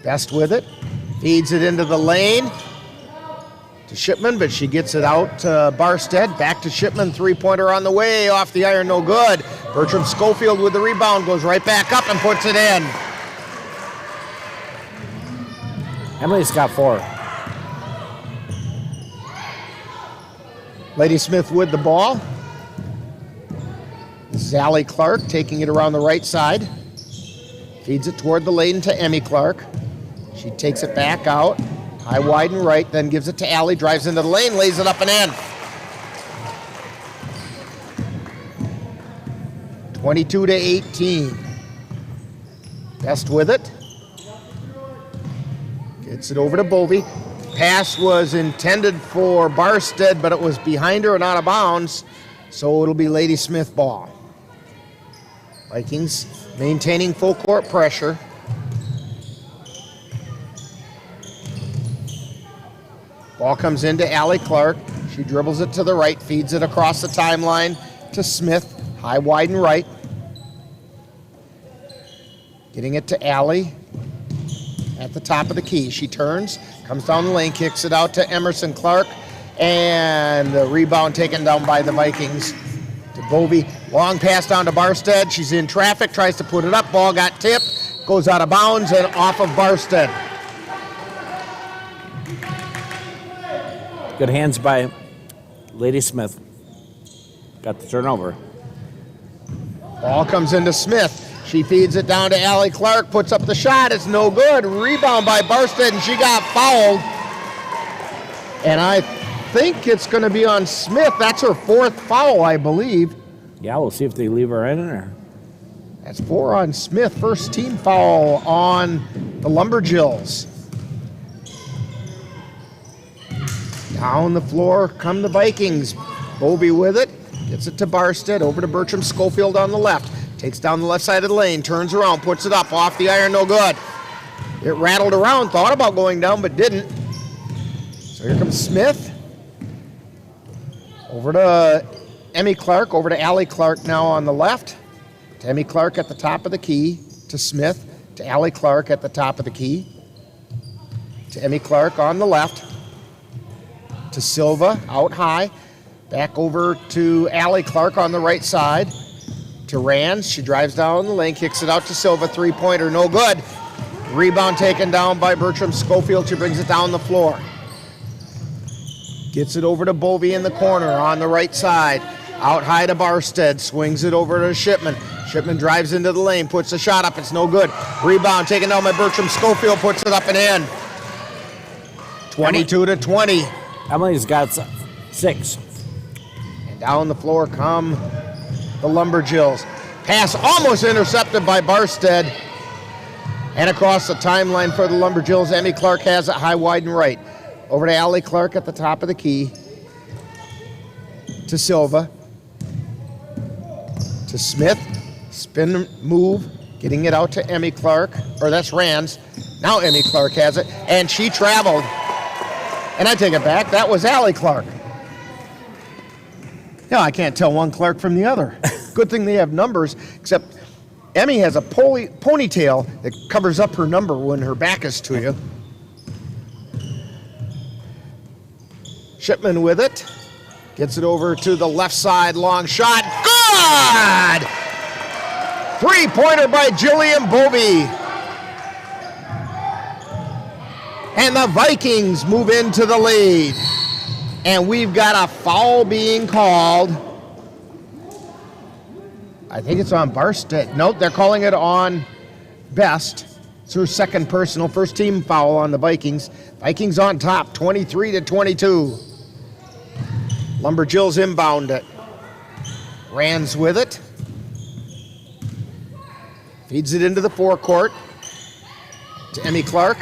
Best with it. Feeds it into the lane to Shipman, but she gets it out to Barstead. Back to Shipman. Three-pointer on the way. Off the iron, no good. Bertram Schofield with the rebound. Goes right back up and puts it in. Emily's got 4. Ladysmith with the ball. This is Allie Clark taking it around the right side. Feeds it toward the lane to Emmy Clark. She takes it back out. High, wide, and right, then gives it to Allie. Drives into the lane, lays it up and in. 22-18. Best with it. Gets it over to Bovey. Pass was intended for Barstead, but it was behind her and out of bounds, so it'll be Ladysmith ball. Vikings maintaining full court pressure. Ball comes into Allie Clark. She dribbles it to the right, feeds it across the timeline to Smith. High, wide, and right. Getting it to Allie at the top of the key. She turns, comes down the lane, kicks it out to Emerson Clark, and the rebound taken down by the Vikings to Bovey. Long pass down to Barstead. She's in traffic, tries to put it up. Ball got tipped, goes out of bounds and off of Barstead. Good hands by Ladysmith. Got the turnover. Ball comes into Smith. She feeds it down to Allie Clark, puts up the shot. It's no good. Rebound by Barstead, and she got fouled. And I think it's going to be on Smith. That's her 4th foul, I believe. Yeah, we'll see if they leave her in there. That's 4 on Smith. First team foul on the Lumberjills. Down the floor come the Vikings. Bovey with it. Gets it to Barstead. Over to Bertram Schofield on the left. Takes down the left side of the lane. Turns around. Puts it up. Off the iron. No good. It rattled around. Thought about going down, but didn't. So here comes Smith. Over to Emmy Clark. Over to Allie Clark now on the left. To Emmy Clark at the top of the key. To Smith. To Allie Clark at the top of the key. To Emmy Clark on the left. To Silva out high. Back over to Allie Clark on the right side. To Rands. She drives down the lane, kicks it out to Silva. Three-pointer, no good. Rebound taken down by Bertram Schofield. She brings it down the floor. Gets it over to Bovey in the corner on the right side. Out high to Barstead. Swings it over to Shipman. Shipman drives into the lane, puts a shot up. It's no good. Rebound taken down by Bertram Schofield. Puts it up and in. 22-20. Emily's got 6. And down the floor come the Lumberjills. Pass almost intercepted by Barstead. And across the timeline for the Lumberjills, Emmy Clark has it high, wide, and right. Over to Allie Clark at the top of the key. To Silva. To Smith. Spin move. Getting it out to Emmy Clark. Or that's Rands. Now Emmy Clark has it. And she traveled. And I take it back. That was Allie Clark. Yeah, I can't tell one Clark from the other. Good thing they have numbers, except Emmy has a ponytail that covers up her number when her back is to you. Shipman with it. Gets it over to the left side. Long shot. Good! Three-pointer by Jillian Bovey. And the Vikings move into the lead. And we've got a foul being called. I think it's on Barstead. Nope, they're calling it on Best. It's her second personal. First team foul on the Vikings. Vikings on top, 23-22. Lumberjills inbound it. Rands with it. Feeds it into the forecourt. to Emmy Clark.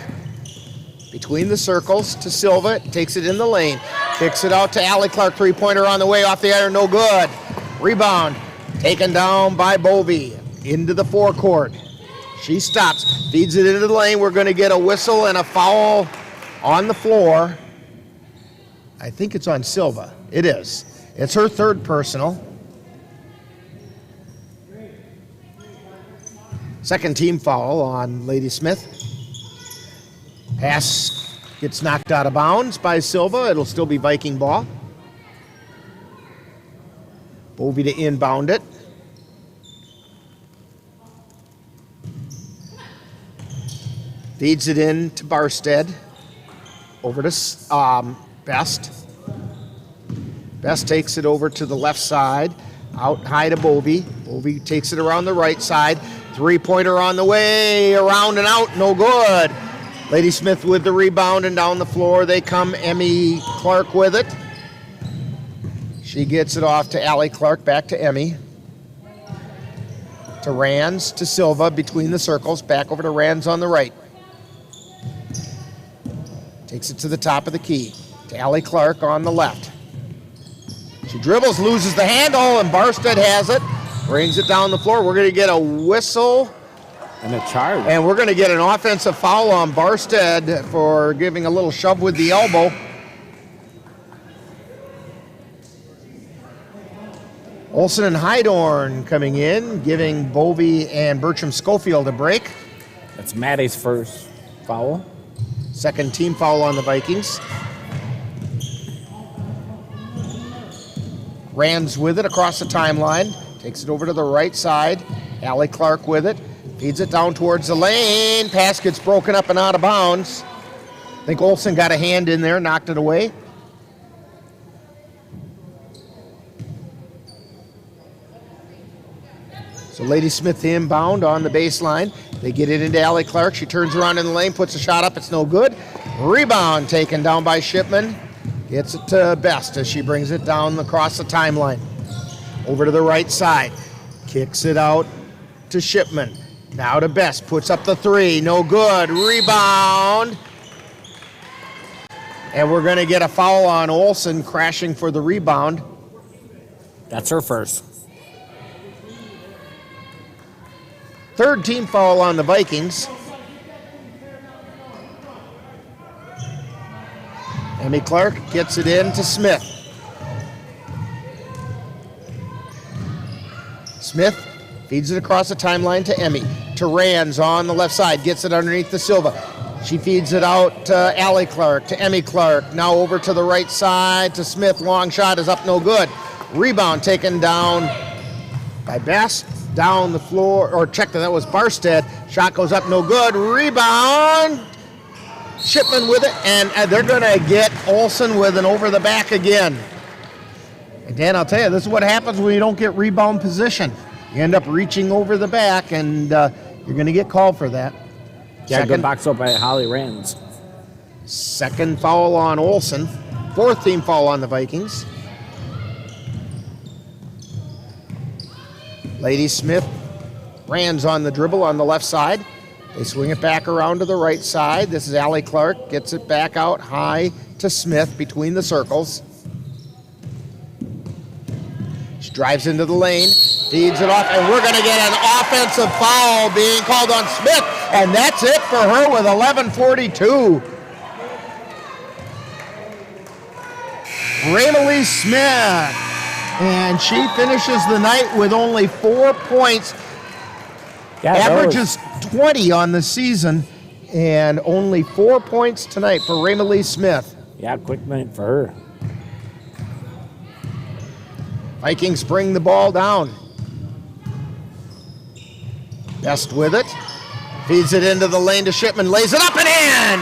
Between the circles to Silva, takes it in the lane. Kicks it out to Allie Clark, three-pointer on the way, off the iron, no good. Rebound, taken down by Bovey, into the forecourt. She stops, feeds it into the lane. We're gonna get a whistle and a foul on the floor. I think it's on Silva. It is. It's her third personal. Second team foul on Ladysmith. Pass gets knocked out of bounds by Silva. It'll still be Viking ball. Bovey to inbound it. Feeds it in to Barstead. Over to Best. Best takes it over to the left side. Out high to Bovey. Bovey takes it around the right side. Three-pointer on the way. Around and out. No good. Ladysmith with the rebound and down the floor. They come. Emmy Clark with it. She gets it off to Allie Clark. Back to Emmy. To Rands. To Silva between the circles. Back over to Rands on the right. Takes it to the top of the key. To Allie Clark on the left. She dribbles, loses the handle, and Barstead has it. Brings it down the floor. We're going to get a whistle. And a charge. And we're going to get an offensive foul on Barstead for giving a little shove with the elbow. Olson and Hydorn coming in, giving Bovey and Bertram Schofield a break. That's Maddie's first foul. Second team foul on the Vikings. Rands with it across the timeline. Takes it over to the right side. Allie Clark with it. Feeds it down towards the lane. Pass gets broken up and out of bounds. I think Olson got a hand in there, knocked it away. So Ladysmith inbound on the baseline. They get it into Allie Clark. She turns around in the lane, puts a shot up. It's no good. Rebound taken down by Shipman. Gets it to Best as she brings it down across the timeline. Over to the right side. Kicks it out to Shipman. Now to Best. Puts up the three. No good. Rebound. And we're going to get a foul on Olson crashing for the rebound. That's her first. Third team foul on the Vikings. Emmy Clark gets it in to Smith. Smith feeds it across the timeline to Emmy. To Rands on the left side. Gets it underneath the Silva. She feeds it out to Allie Clark, to Emmy Clark. Now over to the right side to Smith. Long shot is up, no good. Rebound taken down by Best. Down the floor, or check that was Barstead. Shot goes up, no good. Rebound. Shipman with it, and they're going to get Olson with an over the back again. And Dan, I'll tell you, this is what happens when you don't get rebound position. You end up reaching over the back, and you're going to get called for that. Yeah, good box up by Holly Rands. Second foul on Olson. Fourth team foul on the Vikings. Ladysmith, Rands on the dribble on the left side. They swing it back around to the right side. This is Allie Clark, gets it back out high to Smith between the circles. She drives into the lane, feeds it off, and we're going to get an offensive foul being called on Smith, and that's it for her with 11:42. Raymalee Smith. And she finishes the night with only 4 points. Yeah, averages 20 on the season, and only 4 points tonight for Raymalee Smith. Yeah, quick night for her. Vikings bring the ball down. Best with it. Feeds it into the lane to Shipman. Lays it up and in!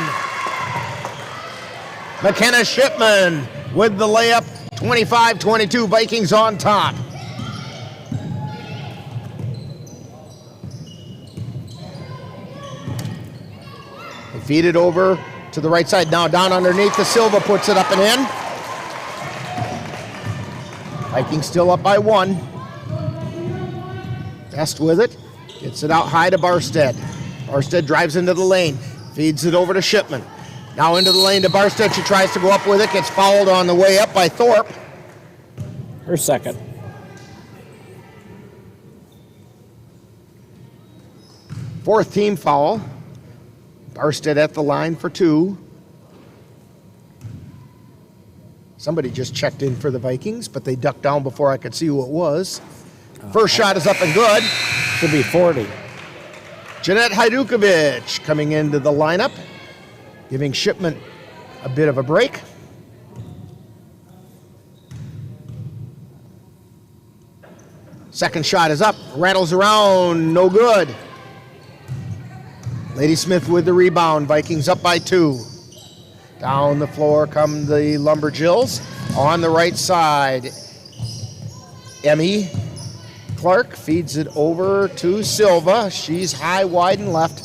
McKenna Shipman with the layup. 25-22, Vikings on top. They feed it over to the right side. Now down underneath the Silva, puts it up and in. Vikings still up by 1. Best with it. Gets it out high to Barstead. Barstead drives into the lane. Feeds it over to Shipman. Now into the lane to Barstead. She tries to go up with it. Gets fouled on the way up by Thorpe. Her second. Fourth team foul. Barstead at the line for 2. Somebody just checked in for the Vikings, but they ducked down before I could see who it was. First shot is up and good. Should be 40. Jeanette Hajdukovic coming into the lineup, giving Shipman a bit of a break. Second shot is up, rattles around, no good. Ladysmith with the rebound, Vikings up by 2. Down the floor come the Lumberjills. On the right side, Emmy Clark feeds it over to Silva. She's high, wide, and left.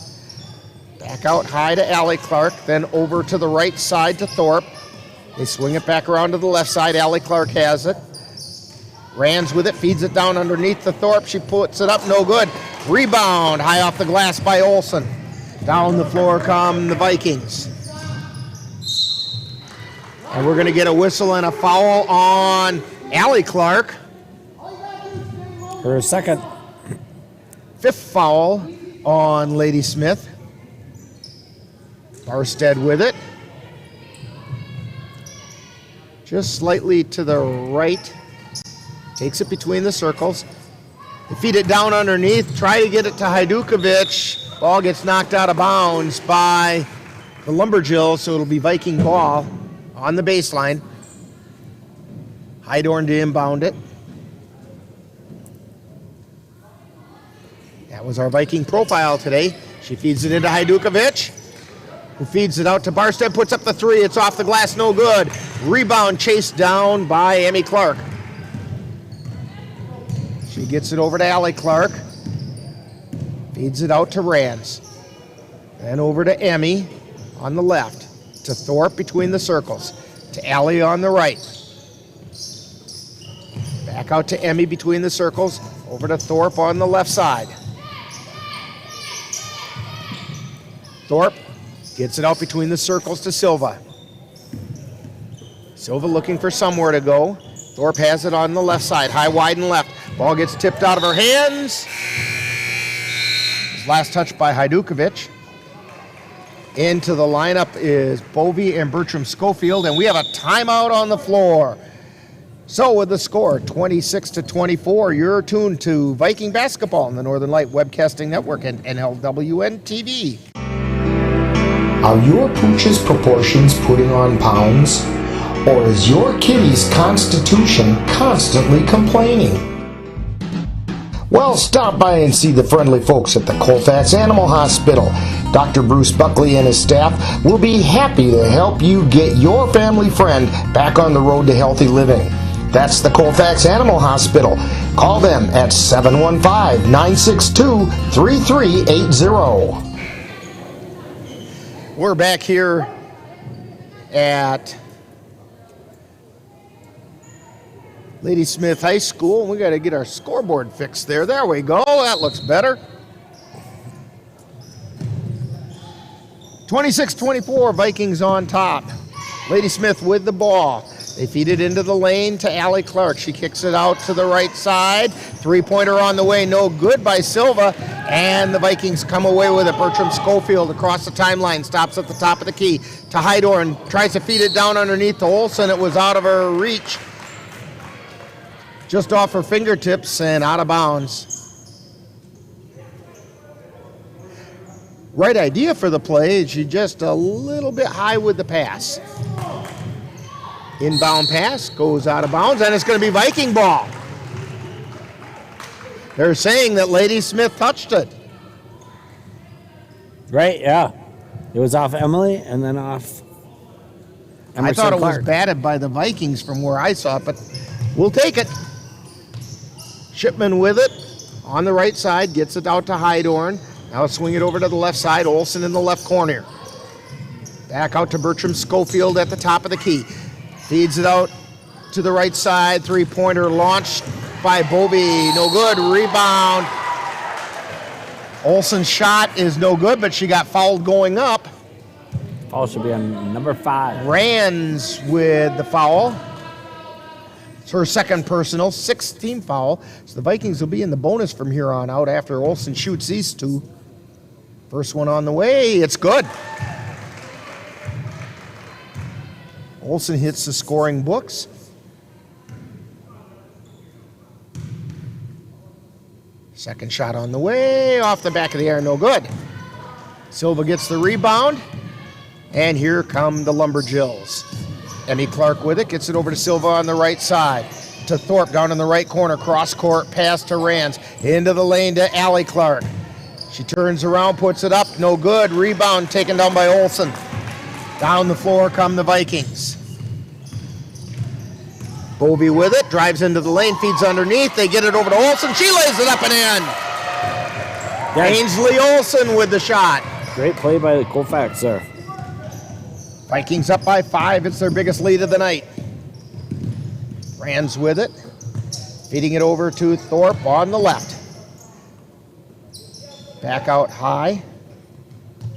Back out high to Allie Clark, then over to the right side to Thorpe. They swing it back around to the left side. Allie Clark has it. Rands with it, feeds it down underneath the Thorpe. She puts it up, no good. Rebound, high off the glass by Olsen. Down the floor come the Vikings. And we're going to get a whistle and a foul on Allie Clark. Her second. Fifth foul on Ladysmith. Barstead with it. Just slightly to the right. Takes it between the circles. They feed it down underneath. Try to get it to Hajdukovic. Ball gets knocked out of bounds by the Lumberjills, so it'll be Viking ball on the baseline. Hydorn to inbound it. That was our Viking profile today. She feeds it into Hajdukovic, who feeds it out to Barstead, puts up the 3. It's off the glass, no good. Rebound chased down by Emmy Clark. She gets it over to Allie Clark. Feeds it out to Rands. Then over to Emmy on the left. To Thorpe between the circles. To Allie on the right. Back out to Emmy between the circles. Over to Thorpe on the left side. Thorpe gets it out between the circles to Silva. Silva looking for somewhere to go. Thorpe has it on the left side, high, wide, and left. Ball gets tipped out of her hands. Last touch by Hajdukovic. Into the lineup is Bovey and Bertram Schofield, and we have a timeout on the floor. So with the score, 26-24, you're tuned to Viking basketball on the Northern Light Webcasting Network and NLWN-TV. Are your pooch's proportions putting on pounds? Or is your kitty's constitution constantly complaining? Well, stop by and see the friendly folks at the Colfax Animal Hospital. Dr. Bruce Buckley and his staff will be happy to help you get your family friend back on the road to healthy living. That's the Colfax Animal Hospital. Call them at 715-962-3380. We're back here at Ladysmith High School. We got to get our scoreboard fixed there. There we go. That looks better. 26-24, Vikings on top. Ladysmith with the ball. They feed it into the lane to Allie Clark. She kicks it out to the right side. Three-pointer on the way, no good by Silva. And the Vikings come away with it. Bertram Schofield across the timeline, stops at the top of the key to Hydorn. Tries to feed it down underneath to Olsen. It was out of her reach. Just off her fingertips and out of bounds. Right idea for the play. She just a little bit high with the pass. Inbound pass goes out of bounds, and it's going to be Viking ball. They're saying that Ladysmith touched it. Right, yeah. It was off Emily and then off Emerson I thought it Clark. was batted by the Vikings from where I saw it, but we'll take it. Shipman with it on the right side, gets it out to Hydorn. Now swing it over to the left side, Olsen in the left corner. Back out to Bertram Schofield at the top of the key. Feeds it out to the right side, three-pointer launched by Bovey, no good, rebound. Olsen's shot is no good, but she got fouled going up. Foul should be on number 5. Rands with the foul. It's her second personal, 6th team foul. So the Vikings will be in the bonus from here on out after Olsen shoots these two. First one on the way, it's good. Olsen hits the scoring books. Second shot on the way, off the back of the air, no good. Silva gets the rebound, and here come the Lumberjills. Emmy Clark with it, gets it over to Silva on the right side. To Thorpe down in the right corner, cross court, pass to Rands. Into the lane to Allie Clark. She turns around, puts it up, no good. Rebound taken down by Olsen. Down the floor come the Vikings. Bovey with it, drives into the lane, feeds underneath. They get it over to Olsen. She lays it up and in. Ainsley Olsen with the shot. Great play by the Colfax there. Vikings up by 5. It's their biggest lead of the night. Rands with it. Feeding it over to Thorpe on the left. Back out high.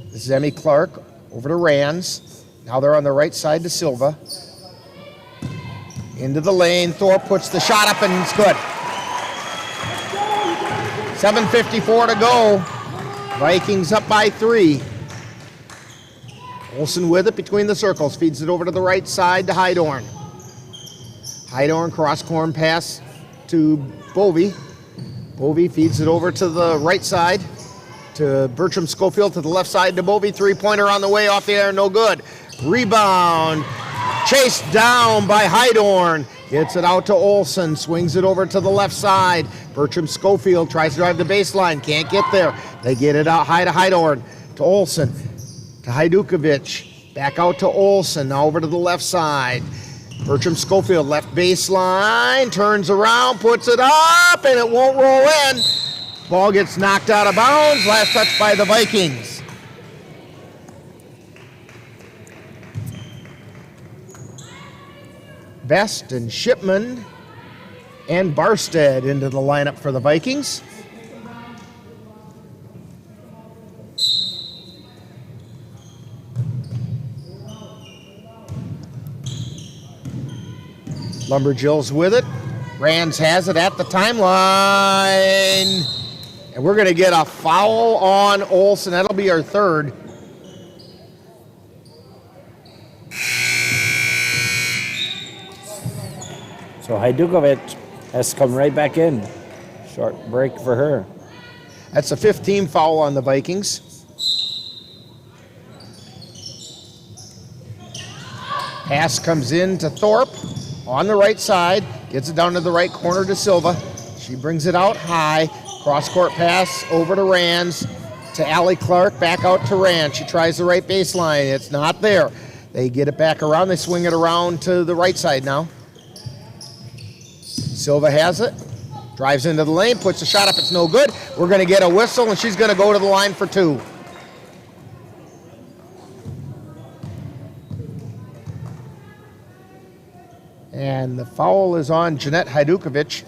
This is Emmy Clark over to Rands. Now they're on the right side to Silva. Into the lane. Thorpe puts the shot up and it's good. 7:54 to go. Vikings up by 3. Olsen with it between the circles. Feeds it over to the right side to Hydorn. Hydorn cross-corn pass to Bovey. Bovey feeds it over to the right side to Bertram Schofield, to the left side to Bovey. Three-pointer on the way, off the air, no good. Rebound. Chased down by Hydorn. Gets it out to Olsen. Swings it over to the left side. Bertram Schofield tries to drive the baseline. Can't get there. They get it out high to Hydorn. To Olsen. To Hajdukovic. Back out to Olsen. Now over to the left side. Bertram Schofield, left baseline. Turns around, puts it up, and it won't roll in. Ball gets knocked out of bounds. Last touch by the Vikings. Best and Shipman and Barstead into the lineup for the Vikings. Lumberjills with it. Rands has it at the timeline. And we're going to get a foul on Olsen. That'll be our third. So Hajdukovic has come right back in. Short break for her. That's a 15 foul on the Vikings. Pass comes in to Thorpe on the right side. Gets it down to the right corner to Silva. She brings it out high. Cross-court pass over to Rands. To Allie Clark. Back out to Rands. She tries the right baseline. It's not there. They get it back around. They swing it around to the right side now. Silva has it. Drives into the lane. Puts the shot up. It's no good. We're going to get a whistle, and she's going to go to the line for 2. And the foul is on Jeanette Hajdukovic.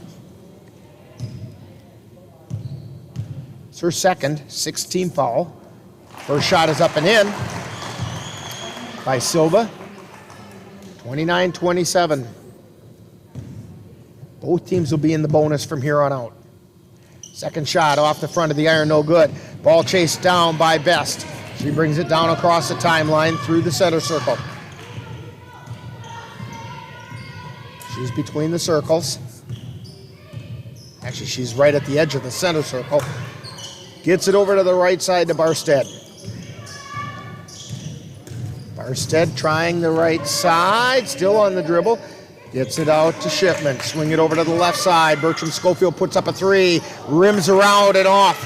It's her second, 16 foul. First shot is up and in by Silva. 29-27. Both teams will be in the bonus from here on out. Second shot off the front of the iron, no good. Ball chased down by Best. She brings it down across the timeline through the center circle. She's between the circles. Actually, she's right at the edge of the center circle. Gets it over to the right side to Barstead. Barstead trying the right side, still on the dribble. Gets it out to Shipman. Swing it over to the left side. Bertram Schofield puts up a 3. Rims around and off.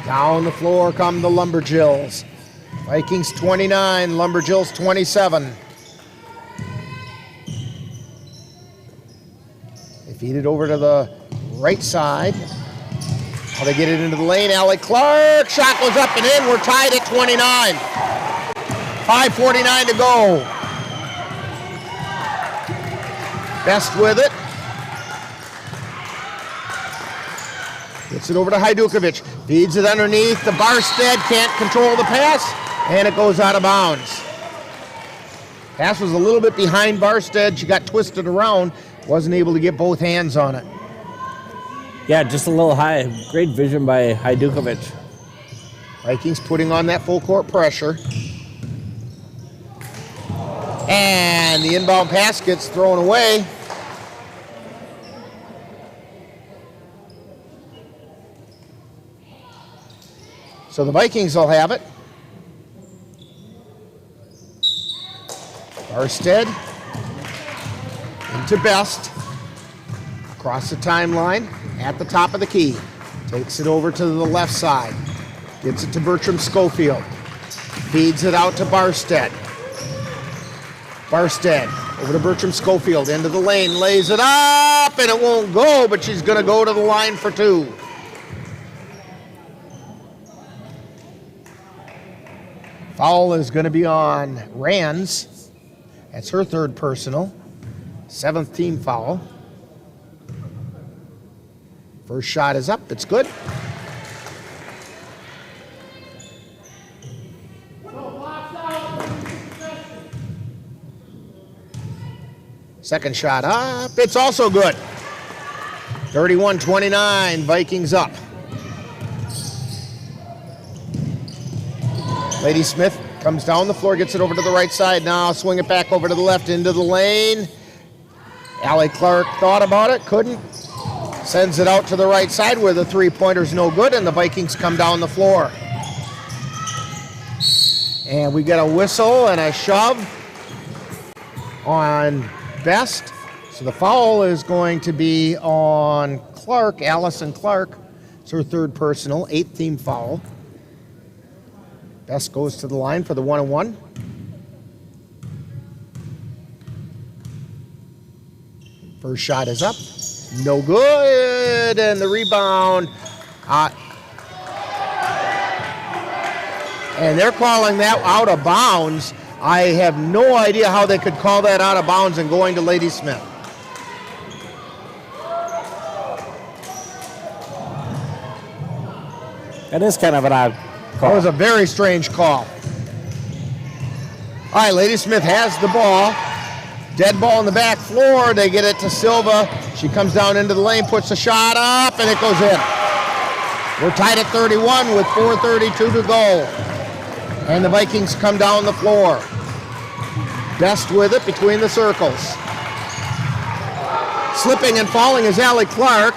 Down the floor come the Lumberjills. Vikings 29, Lumberjills 27. They feed it over to the right side. Now they get it into the lane. Allie Clark. Shot goes up and in. We're tied at 29. 5:49 to go. Best with it. Gets it over to Hajdukovic. Feeds it underneath. The Barstead can't control the pass. And it goes out of bounds. Pass was a little bit behind Barstead. She got twisted around. Wasn't able to get both hands on it. Yeah, just a little high. Great vision by Hajdukovic. Vikings putting on that full court pressure. And the inbound pass gets thrown away. So the Vikings will have it. Barstead into Best. Across the timeline at the top of the key. Takes it over to the left side. Gets it to Bertram Schofield. Feeds it out to Barstead. Barstead over to Bertram Schofield. Into the lane. Lays it up and it won't go, but she's going to go to the line for two. Foul is going to be on Rands. That's her third personal. 7th team foul. First shot is up. It's good. Second shot up. It's also good. 31-29. Vikings up. Ladysmith comes down the floor, gets it over to the right side now. Swing it back over to the left into the lane. Allie Clark thought about it, couldn't. Sends it out to the right side where the three-pointer's no good, and the Vikings come down the floor. And we get a whistle and a shove on Best. So the foul is going to be on Clark, Allison Clark. It's her third personal, 8th team foul. Best goes to the line for the 1-on-1. First shot is up. No good. And the rebound. And they're calling that out of bounds. I have no idea how they could call that out of bounds and going to Ladysmith. That is kind of an odd call. That was a very strange call. All right, Ladysmith has the ball. Dead ball on the back floor. They get it to Silva. She comes down into the lane, puts a shot up, and it goes in. We're tied at 31 with 4:32 to go. And the Vikings come down the floor. Best with it between the circles. Slipping and falling is Allie Clark.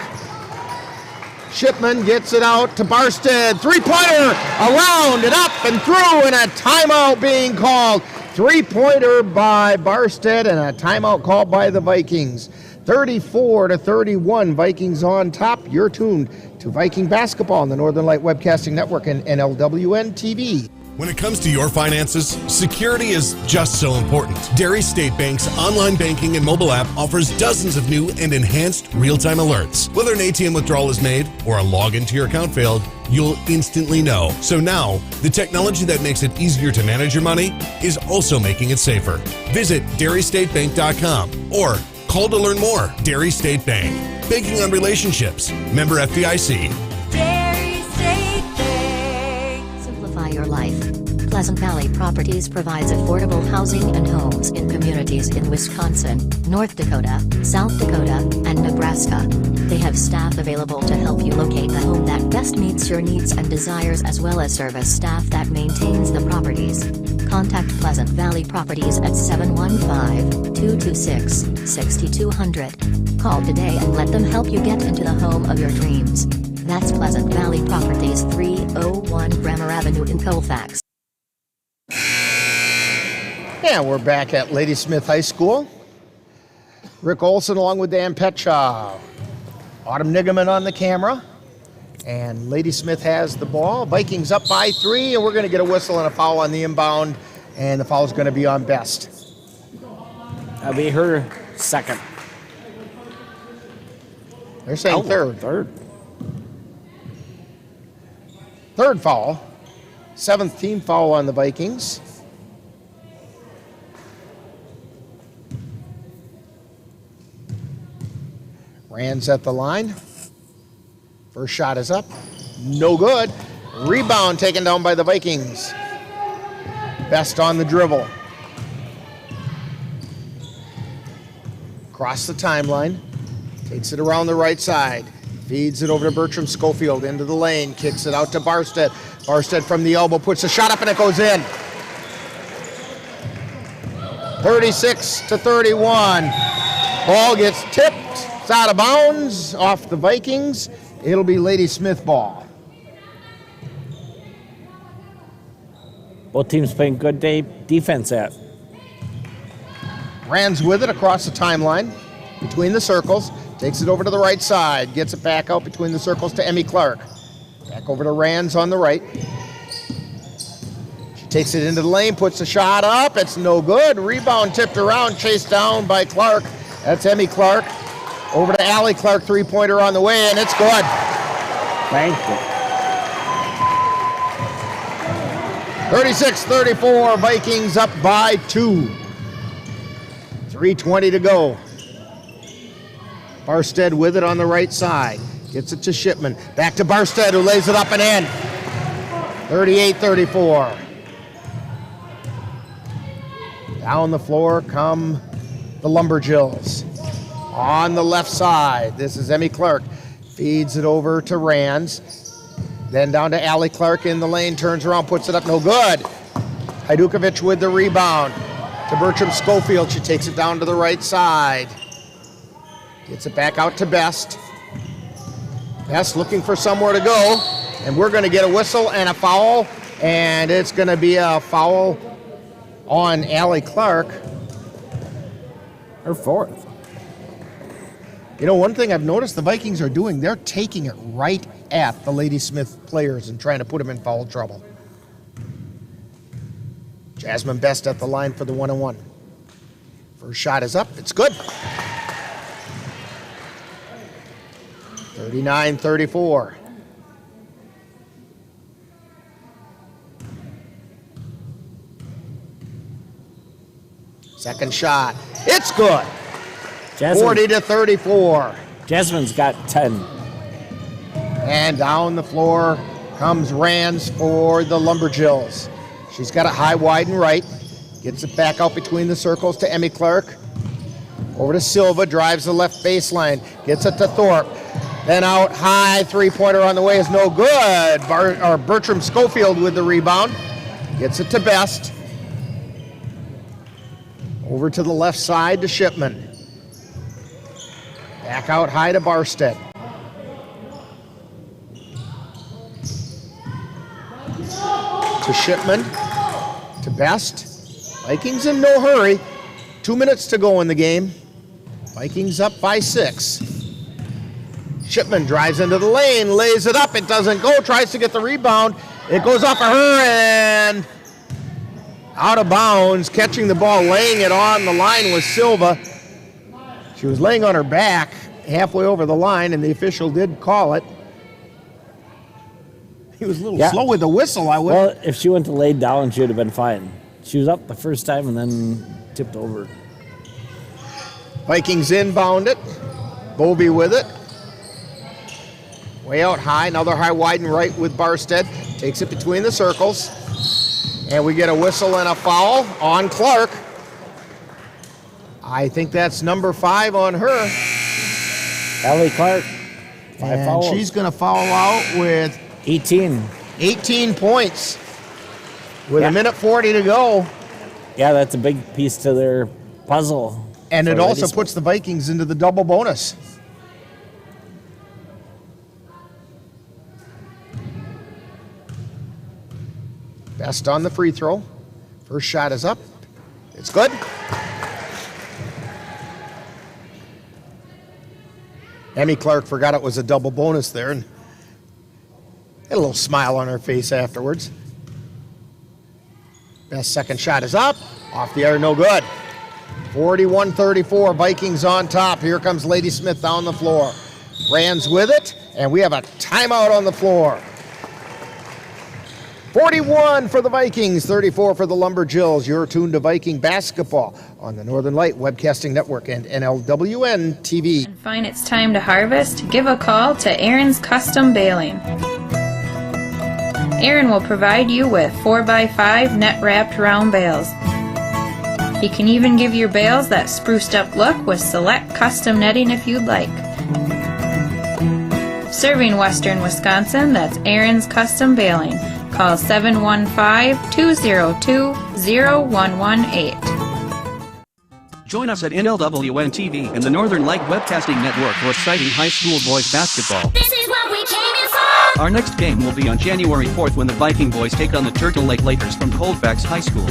Shipman gets it out to Barstead. Three-pointer around and up and through, and a timeout being called. Three-pointer by Barstead and a timeout called by the Vikings. 34-31, Vikings on top. You're tuned to Viking basketball on the Northern Light Webcasting Network and NLWN-TV. When it comes to your finances, security is just so important. Dairy State Bank's online banking and mobile app offers dozens of new and enhanced real-time alerts. Whether an ATM withdrawal is made or a login to your account failed, you'll instantly know. So now, the technology that makes it easier to manage your money is also making it safer. Visit dairystatebank.com or call to learn more. Dairy State Bank. Banking on relationships. Member FDIC. Dairy State Bank. Simplify your life. Pleasant Valley Properties provides affordable housing and homes in communities in Wisconsin, North Dakota, South Dakota, and Nebraska. They have staff available to help you locate the home that best meets your needs and desires, as well as service staff that maintains the properties. Contact Pleasant Valley Properties at 715-226-6200. Call today and let them help you get into the home of your dreams. That's Pleasant Valley Properties, 301 Bremer Avenue in Colfax. Yeah, we're back at Ladysmith High School. Rick Olson along with Dan Petchow. Autumn Nigaman on the camera. And Ladysmith has the ball. Vikings up by 3, and we're going to get a whistle and a foul on the inbound, and the foul is going to be on Best. That'll be her second. They're saying third. Third foul. 7th team foul on the Vikings. Rands at the line. First shot is up. No good. Rebound taken down by the Vikings. Best on the dribble. Across the timeline. Takes it around the right side. Feeds it over to Bertram Schofield into the lane. Kicks it out to Barstead. Barstead from the elbow puts a shot up and it goes in. 36-31. Ball gets tipped. It's out of bounds off the Vikings. It'll be Ladysmith ball. Both teams playing good day defense at. Rands with it across the timeline, between the circles. Takes it over to the right side. Gets it back out between the circles to Emmy Clark. Back over to Rands on the right. She takes it into the lane, puts the shot up. It's no good. Rebound tipped around, chased down by Clark. That's Emmy Clark. Over to Allie Clark, three-pointer on the way, and it's good. Thank you. 36-34, Vikings up by 2. 3:20 to go. Barstead with it on the right side. Gets it to Shipman. Back to Barstead, who lays it up and in. 38-34. Down the floor come the Lumberjills. On the left side, this is Emmy Clark. Feeds it over to Rands. Then down to Allie Clark in the lane, turns around, puts it up, no good. Hajdukovic with the rebound. To Bertram Schofield, she takes it down to the right side. Gets it back out to Best. Best looking for somewhere to go. And we're going to get a whistle and a foul. And it's going to be a foul on Allie Clark. Her fourth. You know, one thing I've noticed the Vikings are doing, they're taking it right at the Ladysmith players and trying to put them in foul trouble. Jasmine Best at the line for the 1-on-1. First shot is up. It's good. 39-34. Second shot. It's good. 40-34. Jasmine's got 10. And down the floor comes Rands for the Lumberjills. She's got it high, wide, and right. Gets it back out between the circles to Emmy Clark. Over to Silva, drives the left baseline. Gets it to Thorpe. Then out high, three-pointer on the way is no good. Bertram Schofield with the rebound. Gets it to Best. Over to the left side to Shipman. Back out high to Barstead. To Shipman. To Best. Vikings in no hurry. 2 minutes to go in the game. Vikings up by 6. Shipman drives into the lane, lays it up. It doesn't go. Tries to get the rebound. It goes off of her and out of bounds. Catching the ball, laying it on the line was Silva. She was laying on her back halfway over the line, and the official did call it. He was a little slow with the whistle. Well, if she went to lay down, she would have been fine. She was up the first time and then tipped over. Vikings inbound it. Bovey with it. Way out high. Another high, wide, and right with Barstead. Takes it between the circles. And we get a whistle and a foul on Clark. I think that's number 5 on her. Allie Clark. 5 and fouls. She's going to foul out with 18 points. With a minute 40 to go. Yeah, that's a big piece to their puzzle. And it also puts the Vikings into the double bonus. Best on the free throw. First shot is up. It's good. Emmy Clark forgot it was a double bonus there and had a little smile on her face afterwards. Best second shot is up. Off the air, no good. 41-34, Vikings on top. Here comes Ladysmith down the floor. Rands with it, and we have a timeout on the floor. 41 for the Vikings, 34 for the Lumberjills. You're tuned to Viking basketball on the Northern Light Webcasting Network and NLWN-TV. Find it's time to harvest? Give a call to Aaron's Custom Baling. Aaron will provide you with 4x5 net-wrapped round bales. He can even give your bales that spruced up look with select custom netting if you'd like. Serving Western Wisconsin, that's Aaron's Custom Baling. Call 715-202-0118. Join us at NLWN-TV and the Northern Light Webcasting Network for exciting high school boys basketball. This is what we came in for! Our next game will be on January 4th when the Viking boys take on the Turtle Lake Lakers from Colfax High School.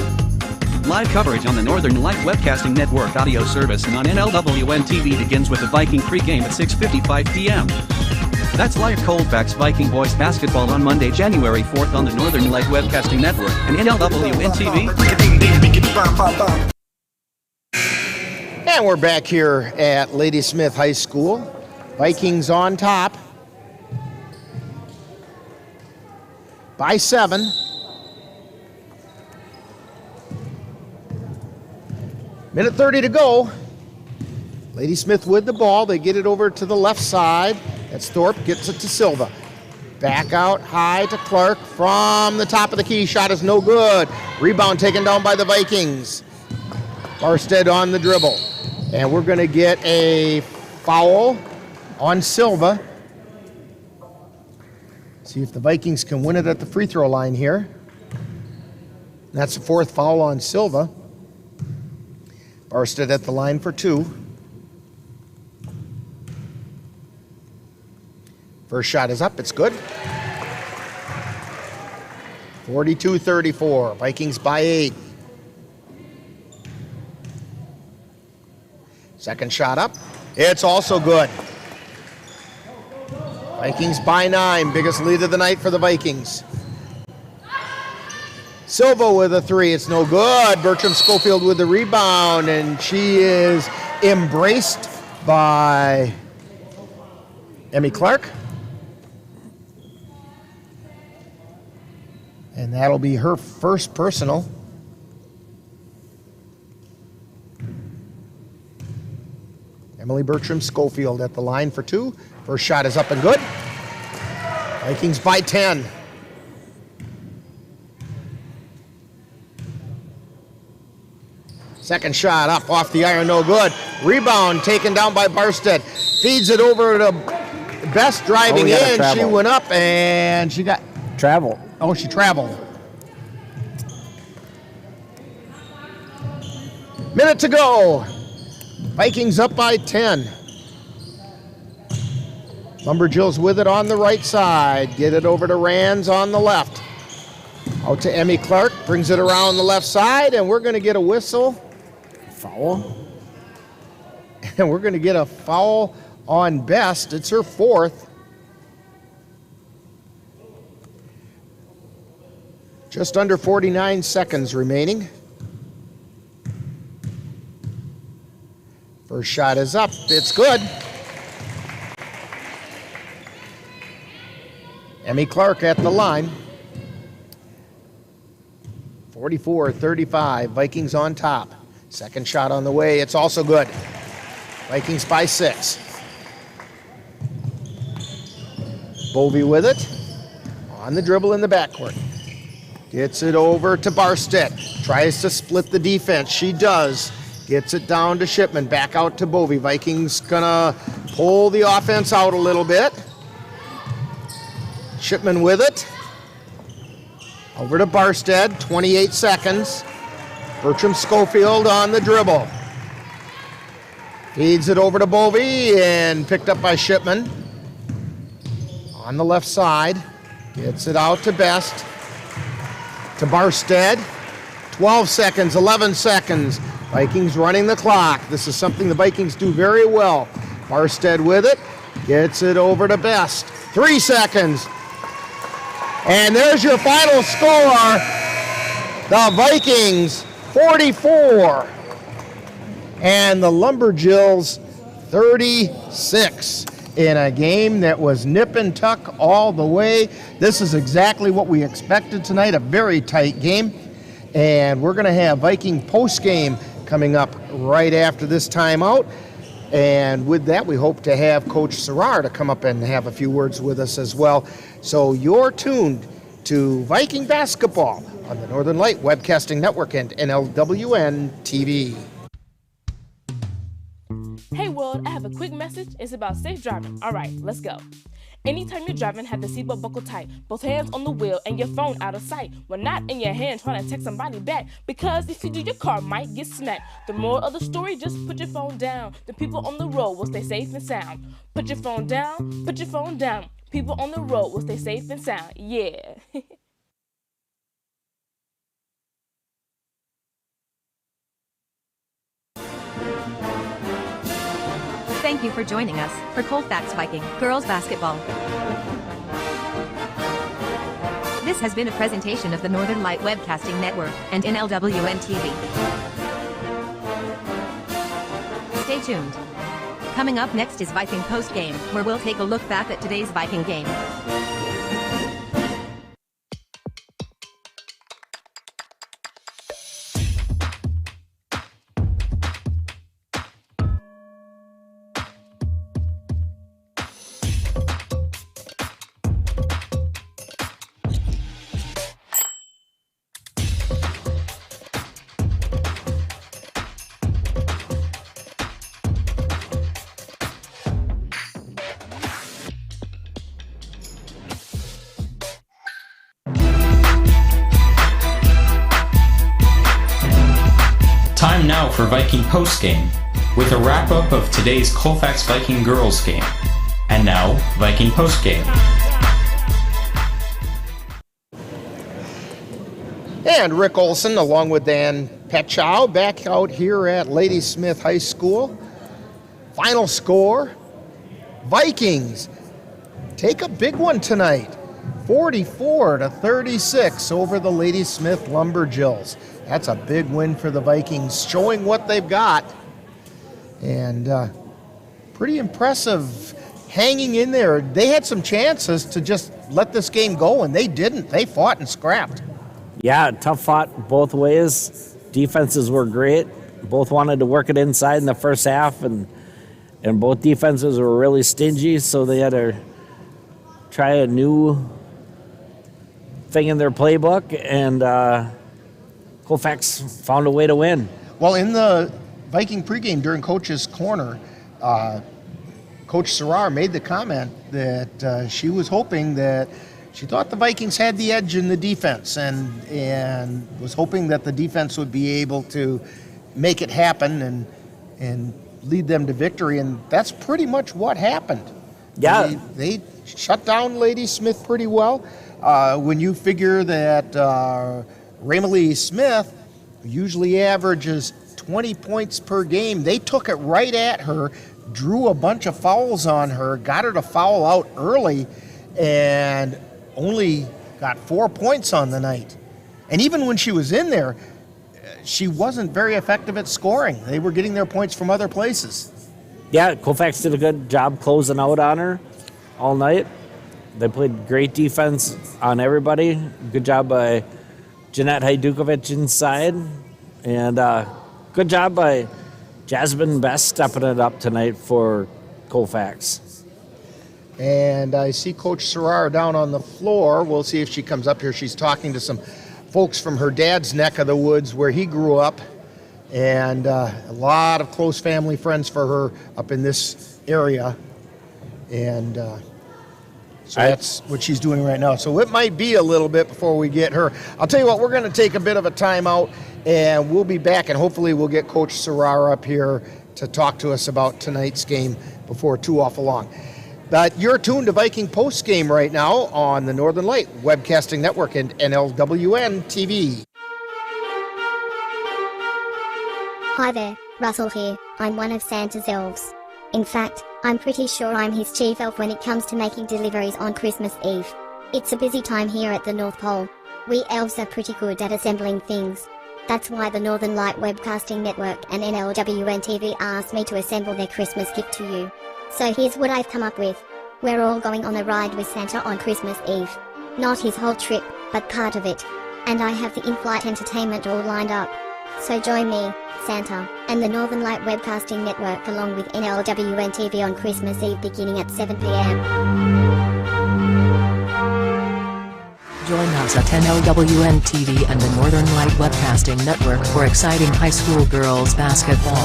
Live coverage on the Northern Light Webcasting Network audio service and on NLWN-TV begins with the Viking pregame at 6:55 p.m. That's live Colfax Viking boys basketball on Monday, January 4th on the Northern Light Webcasting Network and NLWN-TV. And we're back here at Ladysmith High School. Vikings on top by 7. Minute 30 to go. Ladysmith with the ball. They get it over to the left side. That's Thorpe, gets it to Silva. Back out high to Clark from the top of the key. Shot is no good. Rebound taken down by the Vikings. Barstead on the dribble. And we're going to get a foul on Silva. See if the Vikings can win it at the free throw line here. That's the 4th foul on Silva. Barstead at the line for 2. First shot is up, it's good. 42-34, Vikings by 8. Second shot up, it's also good. Vikings by 9, biggest lead of the night for the Vikings. Silva with a 3, it's no good. Bertram Schofield with the rebound, and she is embraced by Emmy Clark. And that'll be her first personal. Emily Bertram Schofield at the line for 2. First shot is up and good. Vikings by 10. Second shot up off the iron, no good. Rebound taken down by Barstead. Feeds it over to Best driving in. She went up and she got... Travel. Oh, she traveled. Minute to go. Vikings up by 10. Lumberjills with it on the right side. Get it over to Rands on the left. Out to Emmy Clark. Brings it around the left side, and we're going to get a whistle. Foul. And we're going to get a foul on Best. It's her 4th. Just under 49 seconds remaining. First shot is up. It's good. Emmy Clark at the line. 44-35. Vikings on top. Second shot on the way. It's also good. Vikings by 6. Bovey with it. On the dribble in the backcourt. Gets it over to Barstead. Tries to split the defense. She does. Gets it down to Shipman. Back out to Bovey. Vikings gonna pull the offense out a little bit. Shipman with it. Over to Barstead. 28 seconds. Bertram Schofield on the dribble. Feeds it over to Bovey and picked up by Shipman. On the left side. Gets it out to Best. To Barstead. 12 seconds, 11 seconds. Vikings running the clock. This is something the Vikings do very well. Barstead with it. Gets it over to Best. 3 seconds. And there's your final score. The Vikings 44. And the Lumberjills 36. In a game that was nip and tuck all the way. This is exactly what we expected tonight, a very tight game. And we're going to have Viking post-game coming up right after this timeout. And with that, we hope to have Coach Serrar to come up and have a few words with us as well. So you're tuned to Viking basketball on the Northern Light Webcasting Network and NLWN-TV. Hey world, I have a quick message. It's about safe driving. All right, let's go. Anytime you're driving, have the seatbelt buckle tight. Both hands on the wheel and your phone out of sight. When not in your hand, trying to text somebody back. Because if you do, your car might get smacked. The moral of the story, just put your phone down. The people on the road will stay safe and sound. Put your phone down, put your phone down. People on the road will stay safe and sound. Yeah. Thank you for joining us for Colfax Viking Girls Basketball. This has been a presentation of the Northern Light Webcasting Network and NLWN-TV. Stay tuned. Coming up next is Viking Post Game, where we'll take a look back at today's Viking game. Time now for Viking postgame, with a wrap-up of today's Colfax Viking Girls game. And now, Viking postgame. And Rick Olson, along with Dan Petchow, back out here at Ladysmith High School. Final score, Vikings take a big one tonight, 44-36 over the Ladysmith Lumberjills. That's a big win for the Vikings, showing what they've got. And pretty impressive hanging in there. They had some chances to just let this game go, and they didn't. They fought and scrapped. Yeah, tough fought both ways. Defenses were great. Both wanted to work it inside in the first half, and both defenses were really stingy, so they had to try a new thing in their playbook, and Colfax found a way to win. Well, in the Viking pregame during Coach's Corner, Coach Serrar made the comment that she was hoping that she thought the Vikings had the edge in the defense and was hoping that the defense would be able to make it happen and lead them to victory, and that's pretty much what happened. Yeah. They shut down Ladysmith pretty well. When you figure that Raymalee Smith usually averages 20 points per game, they took it right at her, drew a bunch of fouls on her, got her to foul out early, and only got 4 points on the night. And even when she was in there, she wasn't very effective at scoring. They were getting their points from other places. Yeah, Colfax did a good job closing out on her all night. They played great defense on everybody. Good job by Jeanette Hajdukovic inside. And good job by Jasmine Best stepping it up tonight for Colfax. And I see Coach Serrar down on the floor. We'll see if she comes up here. She's talking to some folks from her dad's neck of the woods where he grew up. And a lot of close family friends for her up in this area. And so that's what she's doing right now. So it might be a little bit before we get her. I'll tell you what, we're going to take a bit of a timeout, and we'll be back, and hopefully we'll get Coach Serrar up here to talk to us about tonight's game before too awful long. But you're tuned to Viking Post Game right now on the Northern Light Webcasting Network and NLWN-TV. Hi there, Russell here. I'm one of Santa's elves. In fact, I'm pretty sure I'm his chief elf when it comes to making deliveries on Christmas Eve. It's a busy time here at the North Pole. We elves are pretty good at assembling things. That's why the Northern Light Webcasting Network and NLWN-TV asked me to assemble their Christmas gift to you. So here's what I've come up with. We're all going on a ride with Santa on Christmas Eve. Not his whole trip, but part of it. And I have the in-flight entertainment all lined up. So join me, Santa, and the Northern Light Webcasting Network along with NLWN-TV on Christmas Eve beginning at 7 p.m. Join us at NLWN-TV and the Northern Light Webcasting Network for exciting high school girls basketball.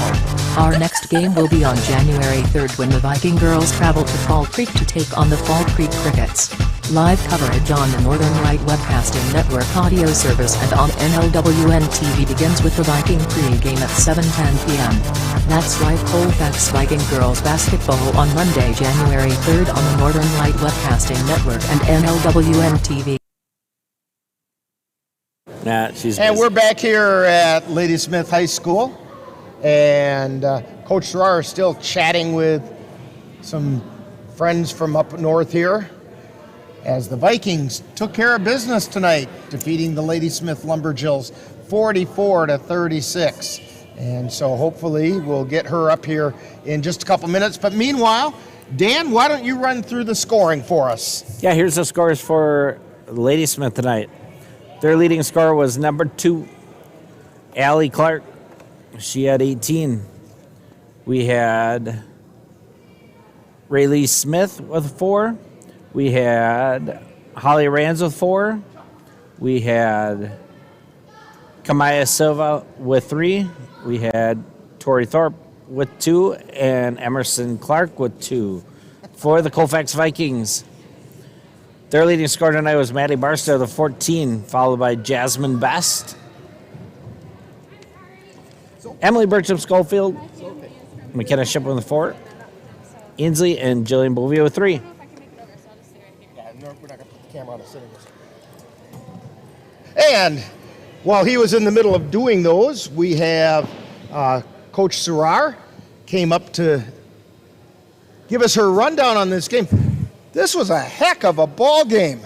Our next game will be on January 3rd when the Viking girls travel to Fall Creek to take on the Fall Creek Crickets. Live coverage on the Northern Light Webcasting Network audio service and on NLWN-TV begins with the Viking pre-game at 7:10 p.m. That's right, Colfax Viking Girls Basketball on Monday, January 3rd on the Northern Light Webcasting Network and NLWN-TV. And we're back here at Ladysmith High School, and Coach Sarrar is still chatting with some friends from up north here as the Vikings took care of business tonight, defeating the Ladysmith Lumberjills 44-36. And so hopefully we'll get her up here in just a couple minutes. But meanwhile, Dan, why don't you run through the scoring for us? Yeah, here's the scores for Ladysmith tonight. Their leading scorer was number 2, Allie Clark. She had 18. We had Raylee Smith with 4. We had Holly Rands with 4. We had Kamaya Silva with 3. We had Tori Thorpe with 2 and Emerson Clark with 2 for the Colfax Vikings. Their leading scorer tonight was Maddie Barstow with 14, followed by Jasmine Best, Emily Bircham Schofield, McKenna Shipman with 4, Inslee and Jillian Bovia with 3. And while he was in the middle of doing those, we have Coach Sarrar came up to give us her rundown on this game. This was a heck of a ball game.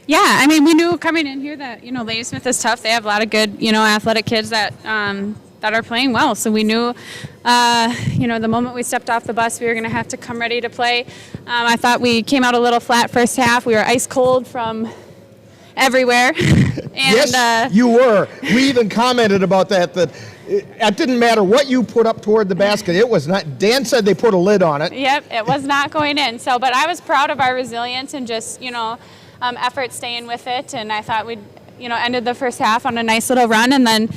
Yeah, I mean, we knew coming in here that, Ladysmith is tough. They have a lot of good, athletic kids that are playing well. So we knew, the moment we stepped off the bus, we were going to have to come ready to play. I thought we came out a little flat first half. We were ice cold from everywhere. And, yes, you were. We even commented about that it didn't matter what you put up toward the basket. It was not. Dan said they put a lid on it. Yep, it was not going in. So, but I was proud of our resilience and just, effort staying with it. And I thought we'd, ended the first half on a nice little run. And then,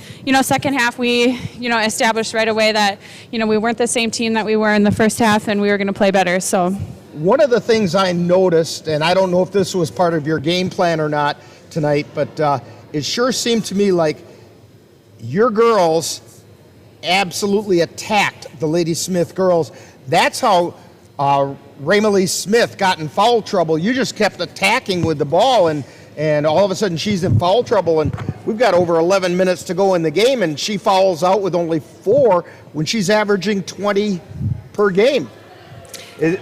second half we, established right away that, we weren't the same team that we were in the first half and we were going to play better. So one of the things I noticed, and I don't know if this was part of your game plan or not tonight, but it sure seemed to me like your girls absolutely attacked the Ladysmith girls. That's how Raymalee Smith got in foul trouble. You just kept attacking with the ball, and all of a sudden she's in foul trouble, and we've got over 11 minutes to go in the game, and she fouls out with only 4 when she's averaging 20 per game.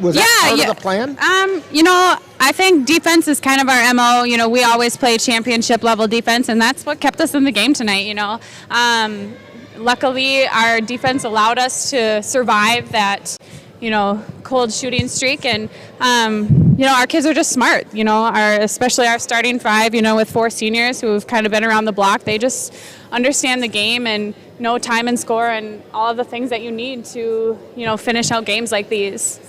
Was that part of the plan? I think defense is kind of our MO. We always play championship level defense, and that's what kept us in the game tonight. Luckily, our defense allowed us to survive that, cold shooting streak, and our kids are just smart. Especially our starting 5. With 4 seniors who've kind of been around the block, they just understand the game and know time and score and all of the things that you need to, finish out games like these.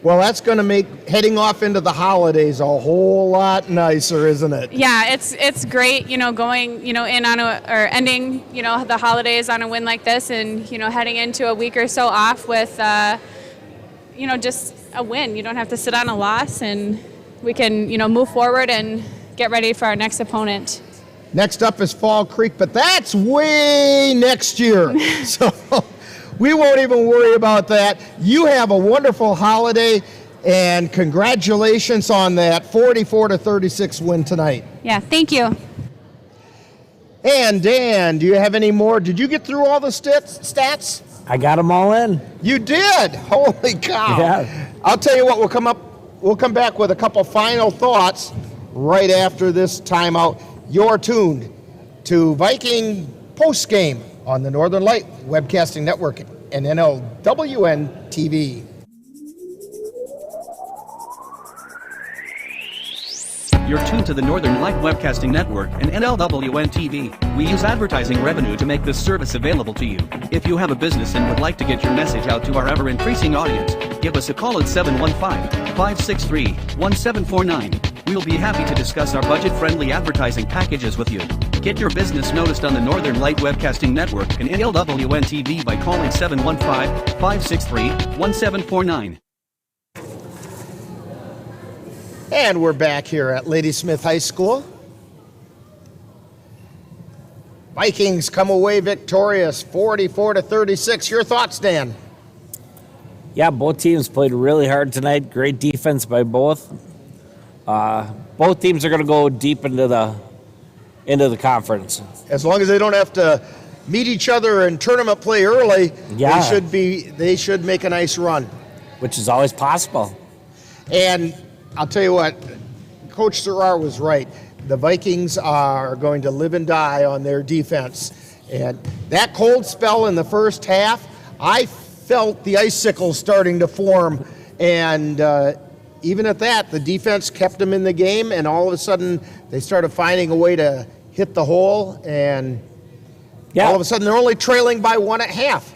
Well, that's going to make heading off into the holidays a whole lot nicer, isn't it? Yeah, it's great, going, in on or ending, the holidays on a win like this, and heading into a week or so off with, just a win. You don't have to sit on a loss, and we can, move forward and get ready for our next opponent. Next up is Fall Creek, but that's way next year. So we won't even worry about that. You have a wonderful holiday, and congratulations on that 44-36 win tonight. Yeah, thank you. And Dan, do you have any more? Did you get through all the stats? I got them all in. You did? Holy cow. Yeah. I'll tell you what, we'll come back with a couple final thoughts right after this timeout. You're tuned to Viking Postgame on the Northern Light Webcasting Network and NLWN-TV. You're tuned to the Northern Light Webcasting Network and NLWN-TV. We use advertising revenue to make this service available to you. If you have a business and would like to get your message out to our ever-increasing audience, give us a call at 715-563-1749. We'll be happy to discuss our budget-friendly advertising packages with you. Get your business noticed on the Northern Light Webcasting Network and NLWN-TV by calling 715-563-1749. And we're back here at Ladysmith High School. Vikings come away victorious, 44-36. Your thoughts, Dan? Yeah, both teams played really hard tonight. Great defense by both. Both teams are going to go deep into the conference. As long as they don't have to meet each other in tournament play early, they should make a nice run. Which is always possible. And I'll tell you what, Coach Serrar was right. The Vikings are going to live and die on their defense. And that cold spell in the first half, I felt the icicles starting to form. And even at that, the defense kept them in the game, and all of a sudden they started finding a way to hit the hole, and all of a sudden they're only trailing by 1 at half.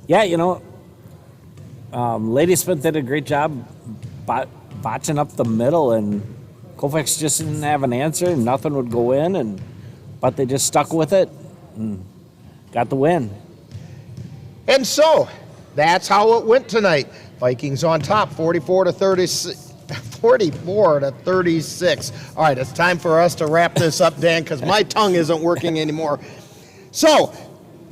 Yeah, Ladysmith did a great job botching up the middle, and Colfax just didn't have an answer. Nothing would go in, but they just stuck with it and got the win. And so that's how it went tonight. Vikings on top, 44-36. All right, it's time for us to wrap this up, Dan, because my tongue isn't working anymore. So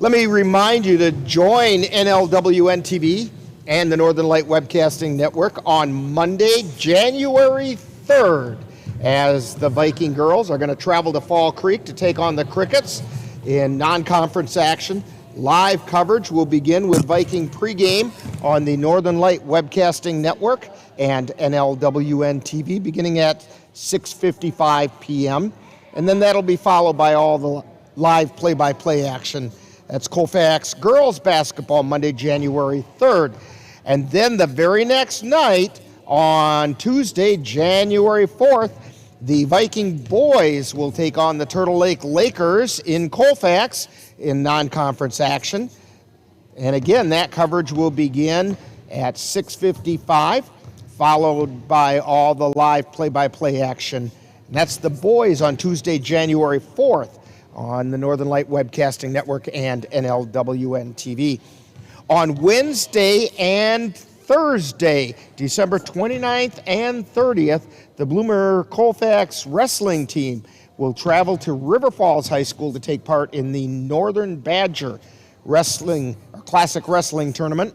let me remind you to join NLWN-TV and the Northern Light Webcasting Network on Monday, January 3rd, as the Viking girls are going to travel to Fall Creek to take on the Crickets in non-conference action. Live coverage will begin with Viking pregame on the Northern Light Webcasting Network and NLWN-TV beginning at 6:55 p.m. And then that'll be followed by all the live play-by-play action. That's Colfax Girls Basketball Monday, January 3rd. And then the very next night, on Tuesday, January 4th, the Viking boys will take on the Turtle Lake Lakers in Colfax in non-conference action. And again, that coverage will begin at 6:55, followed by all the live play-by-play action. And that's the boys on Tuesday, January 4th on the Northern Light Webcasting Network and NLWN-TV. On Wednesday and Thursday, December 29th and 30th, the Bloomer Colfax wrestling team will travel to River Falls High School to take part in the Northern Badger Wrestling or Classic Wrestling Tournament.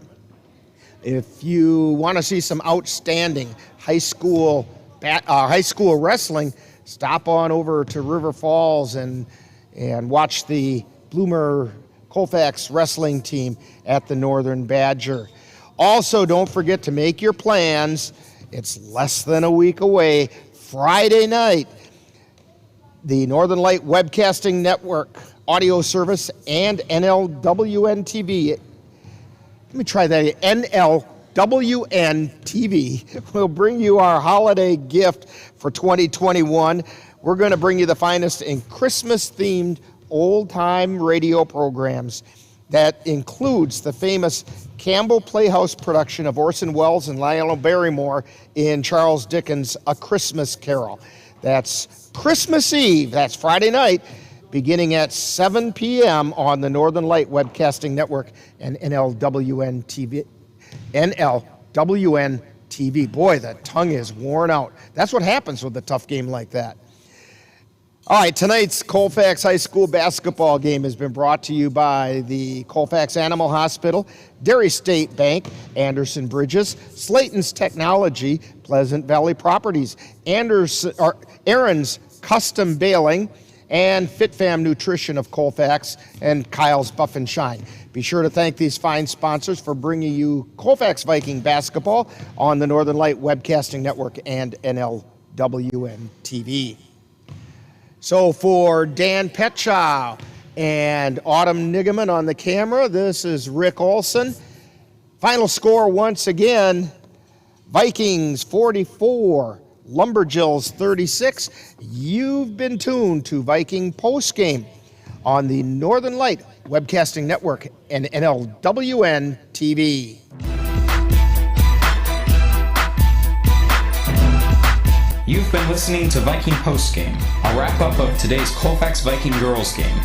If you want to see some outstanding high school wrestling, stop on over to River Falls and watch the Bloomer Colfax wrestling team at the Northern Badger. Also, don't forget to make your plans. It's less than a week away. Friday night, the Northern Light Webcasting Network audio service and NLWN-TV. Let me try that. NLWN-TV will bring you our holiday gift for 2021. We're going to bring you the finest in Christmas-themed old-time radio programs. That includes the famous Campbell Playhouse production of Orson Welles and Lionel Barrymore in Charles Dickens' A Christmas Carol. That's Christmas Eve, that's Friday night, beginning at 7 p.m. on the Northern Light Webcasting Network and NLWN-TV. NLWN-TV. Boy, the tongue is worn out. That's what happens with a tough game like that. All right, tonight's Colfax High School basketball game has been brought to you by the Colfax Animal Hospital, Dairy State Bank, Anderson Bridges, Slayton's Technology, Pleasant Valley Properties, Aaron's Custom Baling, and FitFam Nutrition of Colfax, and Kyle's Buff and Shine. Be sure to thank these fine sponsors for bringing you Colfax Viking basketball on the Northern Light Webcasting Network and NLWN-TV. So for Dan Petchow and Autumn Nigaman on the camera, this is Rick Olson. Final score once again, Vikings 44, Lumberjills 36. You've been tuned to Viking Postgame on the Northern Light Webcasting Network and NLWN-TV. You've been listening to Viking Postgame, a wrap-up of today's Colfax Viking Girls game.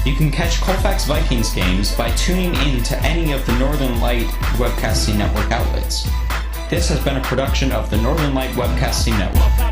You can catch Colfax Vikings games by tuning in to any of the Northern Light Webcasting Network outlets. This has been a production of the Northern Light Webcasting Network.